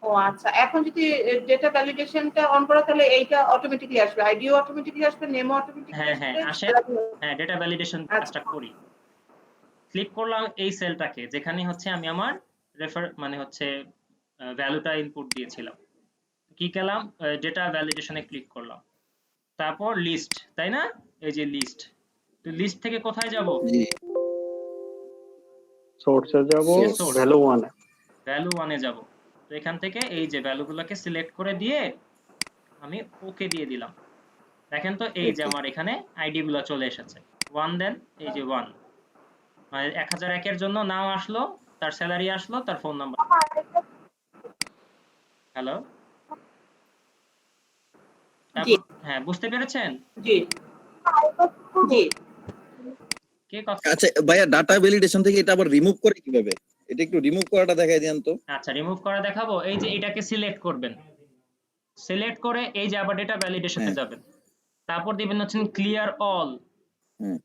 D: ও আচ্ছা, এখন যদি ডেটা ভ্যালিডেশনটা অন করা তাহলে এইটা অটোমেটিক্যালি আসবে, আইডিও অটোমেটিক্যালি আসবে, নেমও অটোমেটিক্যালি
A: হ্যাঁ হ্যাঁ
D: আসবে,
A: আসে।
D: salary ও।
A: হ্যাঁ, ডেটা ভ্যালিডেশন কাজটা
D: আচ্ছা,
A: করি। ক্লিক করলাম এই সেলটাকে যেখানে হচ্ছে আমি আমার রেফার মানে হচ্ছে ভ্যালুটা ইনপুট দিয়েছিলাম। কি করলাম, ডেটা ভ্যালিডেশনে ক্লিক করলাম, তারপর লিস্ট তাই না, এই যে লিস্ট। তো লিস্ট থেকে কোথায় যাব,
C: জি।
B: সোর্সে যাব,
A: সোর্স
B: ভ্যালু 1 এ।
A: ভ্যালু 1 এ যাব। তো এখান থেকে এই যে ভ্যালুগুলোকে সিলেক্ট করে দিয়ে আমি ওকে দিয়ে দিলাম। দেখেন তো এই যে
C: ওকে।
A: আমার এখানে আইডি গুলো চলে এসেছে। 1 দেন, এই যে 1, মানে 1001 এর জন্য নাম আসলো, তার স্যালারি আসলো, তার ফোন নাম্বার। হ্যালো,
D: জি
A: তারপর হ্যাঁ, বুঝতে পেরেছেন?
D: জি জি।
A: কে কথা,
C: আচ্ছা ভাইয়া, ডাটা ভ্যালিডেশন থেকে এটা আবার রিমুভ করে কিভাবে? এটা একটু রিমুভ করাটা দেখাই দেন তো।
A: আচ্ছা রিমুভ করা দেখাবো। এই যে এটাকে সিলেক্ট করবেন, সিলেক্ট করে এই যে আবার ডেটা ভ্যালিডেশনে
C: হ্যাঁ।
A: যাবেন, তারপর দিবেন হচ্ছেন ক্লিয়ার অল,
C: হ্যাঁ।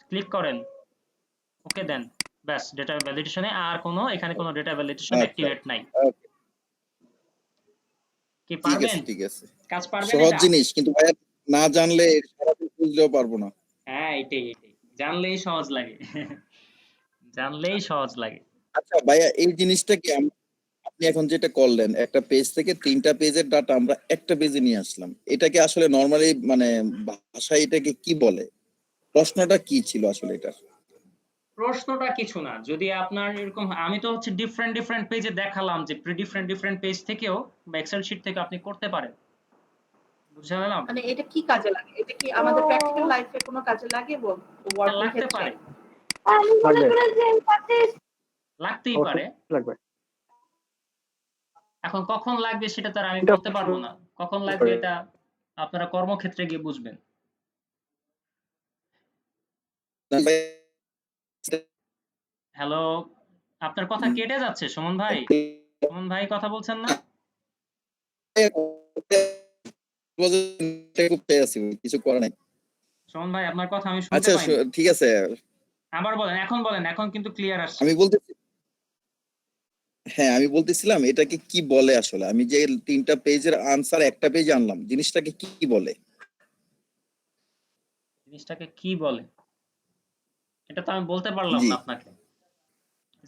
A: ক্লিক করেন, ওকে দেন, ব্যাস ডেটা ভ্যালিডেশনে আর কোনো এখানে কোনো ডেটা ভ্যালিডেশন
C: আচ্ছা,
A: অ্যাক্টিভেট নাই।
C: ওকে,
A: কি
C: ঠিক
A: পারবেন?
C: আছে ঠিক আছে।
A: কাজ পারবেন
C: সহজ
A: এটা?
C: জিনিস, কিন্তু ভাইয়া না জানলে সারাদিন বুঝলেও পারবো না।
A: হ্যাঁ, এটাই এটাই, জানলেই সহজ লাগে জানলেই সহজ লাগে।
C: আচ্ছা ভাইয়া, এই জিনিসটা কি আপনি এখন যেটা করলেন, একটা পেজ থেকে 3টা পেজের ডাটা আমরা একটা পেজে নিয়ে আসলাম, এটাকে আসলে নরমালি মানে ভাষায় এটাকে কি বলে? প্রশ্নটা কি ছিল আসলে এটা?
A: প্রশ্নটা কিছু না, যদি আপনার এরকম আমি তো হচ্ছে ডিফারেন্ট ডিফারেন্ট পেজে দেখালাম যে ডিফারেন্ট ডিফারেন্ট পেজ থেকেও বা এক্সেল শিট থেকে আপনি করতে পারেন। বুঝতে পারলাম?
D: মানে এটা কি কাজে লাগে? এটা কি আমাদের প্র্যাকটিক্যাল লাইফে কোনো কাজে লাগে ওয়ার্কিং
A: লাগতে
D: ক্ষেত্রে?
A: পারে,
B: লাগবে,
A: লাগতেই
B: অবশ্যই
A: পারে।
B: লাগবে।
A: এখন কখন লাগবে সেটা তো আর আমি
B: এটা
A: বলতে পারবো না, কখন লাগবে এটা আপনারা কর্মক্ষেত্রে গিয়ে বুঝবেন।
C: না ভাইয়া,
A: হ্যালো, আপনার কথা কেটে যাচ্ছে সুমন ভাই। সুমন ভাই কথা বলছেন না?
C: খুব চাই আছি, কিছু করার নাই।
A: সুমন ভাই আপনার কথা আমি শুনতে
C: আচ্ছা
A: পাইনি।
C: ঠিক আছে,
A: আবার বলেন, এখন বলেন, এখন কিন্তু ক্লিয়ার আসছে।
C: আমি বলতেছি, হ্যাঁ আমি বলতেছিলাম এটাকে কি বলে আসলে, আমি যে 3টা পেজের আনসার একটা পেজে আনলাম, জিনিসটাকে কি বলে?
A: জিনিসটাকে কি বলে এটা তো আমি বলতে পারলাম
C: জি।
A: না আপনাকে,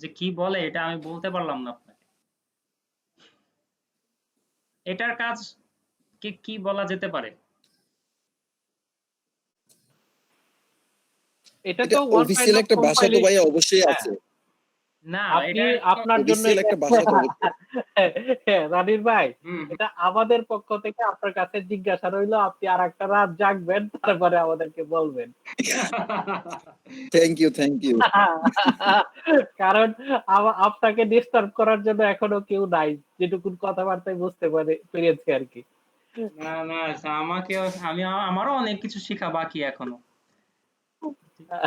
A: যে কি বলে এটা আমি বলতে পারলাম না আপনাকে। এটার কাজ কে কি বলা যেতে পারে?
E: এটা
C: এটা
E: তো ওয়ান কাইন্ড
C: অফিসিয়াল
E: অফ
C: একটা ভাষা তো
E: কম্পাইলেশন।
C: ভাইয়া অবশ্যই
E: হ্যাঁ,
C: আছে।
A: না
E: আপনি
A: এটা
E: আপনার জন্য
C: অফিসিয়াল
E: এটা
C: একটা ভাষা তো অবশ্যই
E: হ্যাঁ, রানীর ভাই,
A: হুম,
E: এটা আমাদের পক্ষ থেকে আপনার কাছে জিজ্ঞাসা রইলো, আপনি আর একটা রাত জাগবেন, তারপরে আমাদেরকে বলবেন।
C: Thank you, thank you.
E: কারণ আপনাকে ডিস্টার্ব করার জন্য এখনো কেউ নাই, যেটুকুন কথাবার্তায় বুঝতে পেরেছি আর কি।
A: না না আমাকেও আমারও অনেক কিছু শেখা বাকি এখনো।
C: না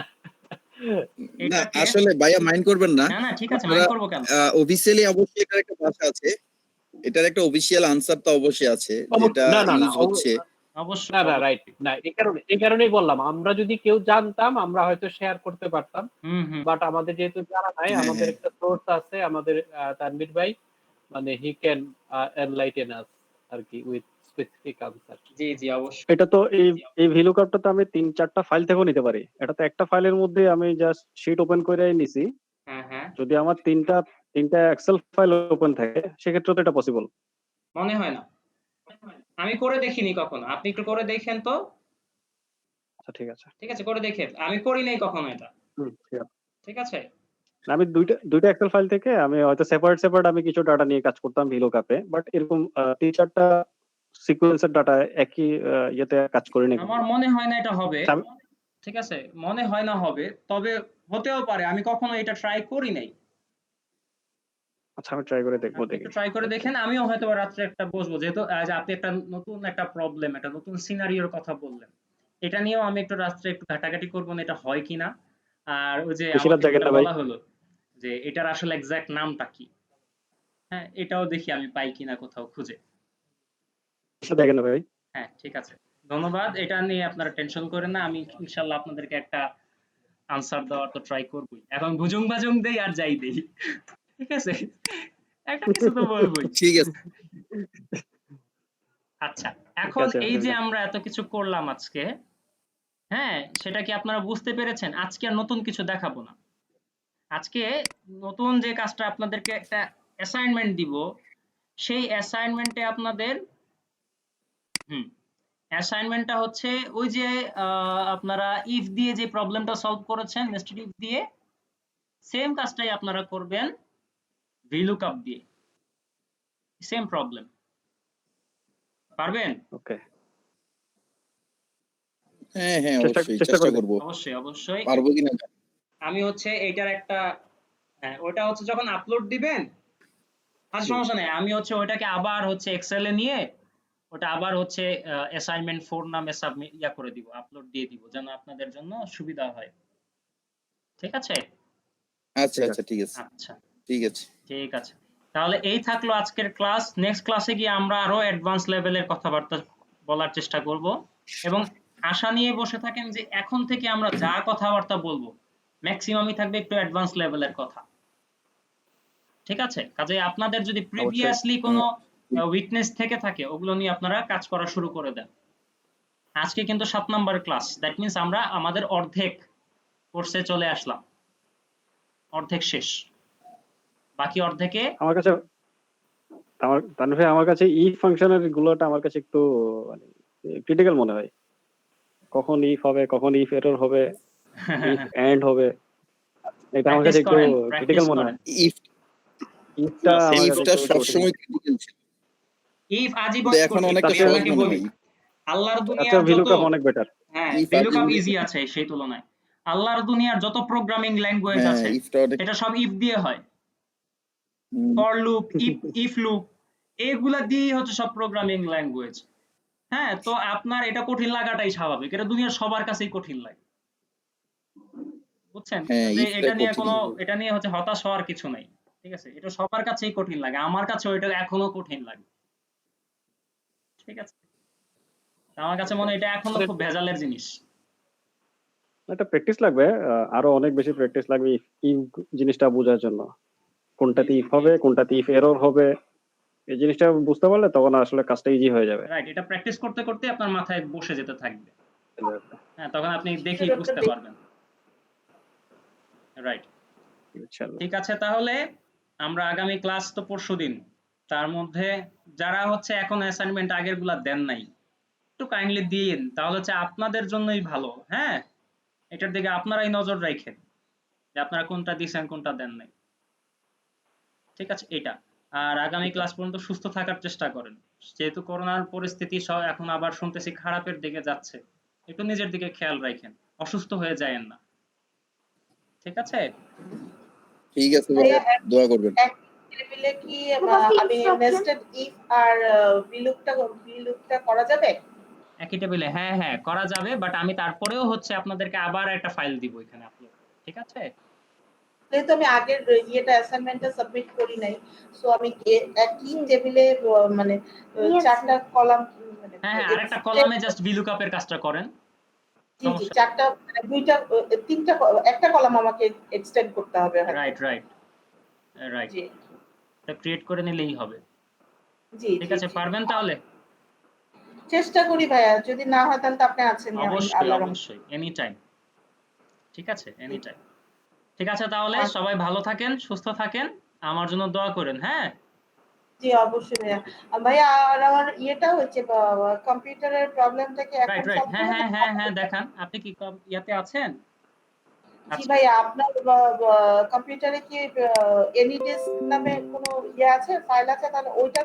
A: এটাকে
C: আসলে ভাইয়া মাইন্ড করবেন না।
A: না না ঠিক আছে,
C: আপনারা
A: মাইন্ড করবো কেন?
C: অফিসিয়ালি অবশ্যই এটার একটা ভাষা আছে। এটার একটা অফিসিয়াল আনসার তো অবশ্যই আছে যেটা
E: না না না
C: ইউজ হচ্ছে।
A: অবশ্যই
E: না না,
A: অবশ্যই।
E: রাইট না, এই কারণেই বললাম, আমরা যদি কেউ জানতাম আমরা হয়তো শেয়ার করতে পারতাম,
A: হুম হুম
E: বাট আমাদের যেহেতু জানা নাই,
C: হ্যাঁ,
E: আমাদের
C: হ্যাঁ।
E: একটা সোর্স আছে, আমাদের তানভীর ভাই, মানে হি ক্যান এনলাইটেন আস আর কি উইথ স্পেসিফিক আনসার।
A: জি জি অবশ্যই।
B: এটা তো এই ভিলুকাপটা তো আমি 3-4টা ফাইল থেকেও নিতে পারি। এটা তো একটা ফাইলের মধ্যে আমি জাস্ট শিট ওপেন করে নিছি।
A: হ্যাঁ হ্যাঁ
B: যদি আমার তিনটা এক্সেল ফাইল ওপেন থাকে সেক্ষেত্রে তো এটা পসিবল।
A: মনে হয় না, আমি করে দেখিনি কখনো, আপনি একটু করে দেখেন তো।
B: আচ্ছা ঠিক আছে।
A: ঠিক আছে করে দেখেন, আমি করি নাই কখনো এটা।
B: ঠিক আছে।
A: ঠিক আছে
B: না, আমি দুইটা এক্সেল ফাইল থেকে আমি হয়তো সেপারেট আমি কিছু ডাটা নিয়ে কাজ করতাম ভিলুকাপে, বাট এরকম 3-4টা সিকোয়েন্সের ডাটা একই ইয়েতে কাজ করিনি
A: আমার
B: কখনো।
A: মনে হয় না এটা হবে।
B: আচ্ছা,
A: ঠিক আছে মনে হয় না হবে, তবে হতেও পারে, আমি কখনো এটা ট্রাই করি নাই।
B: আচ্ছা আমি ট্রাই করে দেখবো
A: আপনি
B: দেখি।
A: একটু ট্রাই করে দেখেন, আমিও হয়তো বা রাত্রে একটা বসবো, যেহেতু যে আপনি একটা নতুন একটা প্রবলেম, একটা নতুন সিনারিওর কথা বললেন, এটা নিয়েও আমি একটু রাত্রে একটু ঘাটাঘাটি করবো না এটা হয় কিনা। আর ওই যে
B: বেশি রাত
A: আমাকে
B: জাগেন
A: যেটা
B: না ভাই।
A: বলা হলো যে এটার আসলে এক্সাক্ট নামটা কি, হ্যাঁ এটাও দেখি আমি পাই কিনা কোথাও খুঁজে।
B: বেশি জাগেন না ভাই।
A: হ্যাঁ ঠিক আছে, ধন্যবাদ। এটা নিয়ে আপনারা টেনশন করেন না, আমি ইনশাল্লাহ আপনাদেরকে একটা আনসার দেওয়ার তো ট্রাই করবই। এখন ভুজুং বাজুং দেই আর যাই দেই, ঠিক আছে, একটা কিছু তো বলবোই।
C: ঠিক আছে।
A: আচ্ছা,
B: ঠিক
A: এখন
B: আছে
A: এই যে
B: আলহামদুলিল্লাহ।
A: আমরা এত কিছু করলাম আজকে, হ্যাঁ সেটা কি আপনারা বুঝতে পেরেছেন? আজকে আর নতুন কিছু দেখাবো না। আজকে নতুন যে কাজটা আপনাদেরকে একটা অ্যাসাইনমেন্ট দিব, সেই অ্যাসাইনমেন্টে আপনাদের হুম অ্যাসাইনমেন্টটা হচ্ছে ওই যে আপনারা ইফ দিয়ে যে প্রবলেমটা সলভ করেছেন নেস্টেড ইফ দিয়ে, সেম কাজটাই আপনারা করবেন ভিলুকআপ দিয়ে, সেম প্রবলেম। পারবেন?
B: ওকে,
C: হ্যাঁ, হ্যাঁ,
B: চেষ্টা
C: অবশ্যই
B: চেষ্টা
C: চেষ্টা
B: করে
C: করব।
B: দেখি।
A: অবশ্যই অবশ্যই।
C: পারবো কিনা জানি না।
A: আমি হচ্ছে এইটার একটা হ্যাঁ ওটা হচ্ছে যখন আপলোড দিবেন, আচ্ছা
B: জি।
A: সমস্যা নেই, আমি হচ্ছে ওইটাকে আবার হচ্ছে এক্সেল এ নিয়ে ওটা আবার হচ্ছে অ্যাসাইনমেন্ট 4 নামে সাবমিট করে দিব, আপলোড দিয়ে দিব, যেন আপনাদের জন্য সুবিধা হয়। ঠিক আছে?
C: আচ্ছা,
B: ঠিক
C: আচ্ছা,
B: আছে।
C: ঠিক আছে,
A: আচ্ছা
C: ঠিক আছে।
A: ঠিক আছে, তাহলে এই থাকলো আজকের ক্লাস। নেক্সট ক্লাসে গিয়ে আমরা আরো অ্যাডভান্স লেভেলের কথাবার্তা বলার চেষ্টা করব, এবং আশা নিয়ে বসে থাকেন যে এখন থেকে আমরা যা কথাবার্তা বলবো ম্যাক্সিমামই থাকবে একটু অ্যাডভান্স লেভেলের কথা। ঠিক আছে, কাজেই আপনাদের যদি
B: অবশ্যই।
A: প্রিভিয়াসলি কোনো উইকনেস থেকে থাকে ওগুলো নিয়ে আপনারা কাজ করা শুরু করে দেন। আজকে কিন্তু 7 নাম্বার ক্লাস, দ্যাট মিন্স আমরা আমাদের অর্ধেক কোর্সে চলে আসলাম, অর্ধেক শেষ, বাকি অর্ধেকে
B: আমার কাছে তানভীর ভাই, আমার কাছে ইফ ফাংশনের গুলোটা আমার কাছে একটু মানে ক্রিটিক্যাল মনে হয়। কখন ইফ হবে, কখন ইফ এরর হবে, ইফ এন্ড হবে, এটা আমার
A: প্র্যাকটিস
B: কাছে একটু
A: করেন, প্র্যাকটিস
B: ক্রিটিক্যাল মনে
A: করেন।
B: হয়।
C: ইফ
B: ইফটা আমার কাছে
C: ইফটা
B: একটু কঠিন
C: সবসময়
B: মনে হয়।
C: ক্রিটিক্যাল ছিল,
A: ইফ
C: কিন্তু
A: আজীবন
C: এখন
A: কঠিন,
C: অনেকটা
A: আমি
B: তার
C: সহজ
A: আপনাকে
C: মনে
A: বলি,
C: হয়।
A: আল্লাহর
B: চেয়ে
A: দুনিয়ার যত
B: ভিলুকাপ অনেক বেটার।
A: হ্যাঁ
C: ইফ
A: ভ্যালুকাপ
C: আজীবন
A: ইজি আছে সেই তুলনায়। আল্লাহর দুনিয়ার যত প্রোগ্রামিং ল্যাঙ্গুয়েজ
C: হ্যাঁ,
A: আছে
C: ইফটা অনেক
A: সেটা সব ইফ দিয়ে হয়।
C: হুম,
A: ফর লুপ, ইফ লুপ, এগুলা দিয়েই হচ্ছে সব প্রোগ্রামিং ল্যাঙ্গুয়েজ। হ্যাঁ তো আপনার এটা কঠিন লাগাটাই স্বাভাবিক, এটা দুনিয়ার সবার কাছেই কঠিন লাগে, বুঝছেন?
C: হ্যাঁ,
A: যে
C: ইফটা কঠিনই।
A: এটা নিয়ে হচ্ছে হতাশ হওয়ার কিছু নাই। ঠিক আছে, এটা সবার কাছেই কঠিন লাগে, আমার কাছেও এটা এখনো কঠিন লাগে। ঠিক আছে, আমার কাছে মনে হয় এটা এখনো খুব ভেজালের জিনিস।
B: এটা প্র্যাকটিস লাগবে, আরো অনেক বেশি প্র্যাকটিস লাগবে ইফ জিনিসটা বোঝার জন্য।
A: জি
B: কোনটাতে
A: জি
B: ইফ হবে, কোনটাতে ইফ এরর হবে, এই জিনিসটা বুঝতে পারলে তখন আসলে কাজটা ইজি হয়ে যাবে।
A: রাইট, এটা প্র্যাকটিস করতে করতে আপনার মাথায় বসে যেতে থাকবে। হ্যাঁ তখন আপনি দেখেই বুঝতে পারবেন। রাইট,
B: ইনশাআল্লাহ।
A: ঠিক আছে, তাহলে আমরা আগামী ক্লাস তো পরশুদিন, তার মধ্যে যারা হচ্ছে এখন অ্যাসাইনমেন্ট আগের গুলা দেন নাই একটু কাইন্ডলি দিন, তাহলে হচ্ছে আপনাদের জন্যই ভালো। হ্যাঁ এটার দিকে আপনারাই নজর রাখেন যে আপনারা কোনটা দিছেন কোনটা দেন নাই। ঠিক আছে, এটা। আর আগামী ক্লাস পর্যন্ত সুস্থ থাকার চেষ্টা করেন, যেহেতু করোনার পরিস্থিতি সব এখন আবার শুনতেছি খারাপের দিকে যাচ্ছে, একটু নিজের দিকে খেয়াল রাখেন, অসুস্থ হয়ে যায়েন না। ঠিক আছে,
C: ঠিক আছে ভাইয়া,
D: ভাইয়া
C: দোয়া করবেন।
D: এক টেবিলে কি আমি নেস্টেড ইফ আর বিলুপটা করা যাবে?
A: একই টেবিলে, হ্যাঁ হ্যাঁ করা যাবে, বাট আমি তারপরেও হচ্ছে আপনাদেরকে আবার একটা ফাইল দিব এখানে আপলোড। ঠিক আছে,
D: যেহেতু আমি আগের অ্যাসাইনমেন্টটা সাবমিট করি নাই, সো আমি একই টেবিলে মানে চারটা কলাম মানে
A: হ্যাঁ হ্যাঁ আরেকটা কলামে জাস্ট VLOOKUP এর কাজটা করেন,
D: জি
A: সমস্যা
D: চারটা মানে দুইটা তিনটা একটা কলাম আমাকে এক্সটেন্ড করতে হবে হয়তো।
A: রাইট রাইট রাইট,
D: জি
A: এটা ক্রিয়েট করে নিলেই হবে।
D: জি
A: ঠিক
D: জি
A: আছে,
D: জি।
A: পারবেন তাহলে?
D: চেষ্টা করি ভাইয়া, যদি না হয় তাহলে তো আপনি আছেন
A: অবশ্যই
D: আল্লাহর রহমতে।
A: অবশ্যই, এনি টাইম। ঠিক আছে, এনি
D: জি।
A: টাইম। ঠিক আছে, তাহলে
D: আচ্ছা,
A: সবাই ভালো থাকেন, সুস্থ থাকেন, আমার জন্য দোয়া করেন। হ্যাঁ,
D: জি অবশ্যই ভাইয়া। ভাইয়া আর আমার ইয়েটা হচ্ছে কম্পিউটারের প্রবলেমটা কি এখন
A: রাইট রাইট,
D: সলভ
A: হ্যাঁ
D: হয়ে
A: হ্যাঁ
D: যাবে?
A: হ্যাঁ হ্যাঁ দেখান, আপনি কি ইয়াতে আছেন?
D: জি
A: আচ্ছা,
D: ভাইয়া, আপনার কম্পিউটারে কি এনিডিস্ক নামে কোনো ইয়ে আছে, ফাইল আছে? তাহলে ওইটা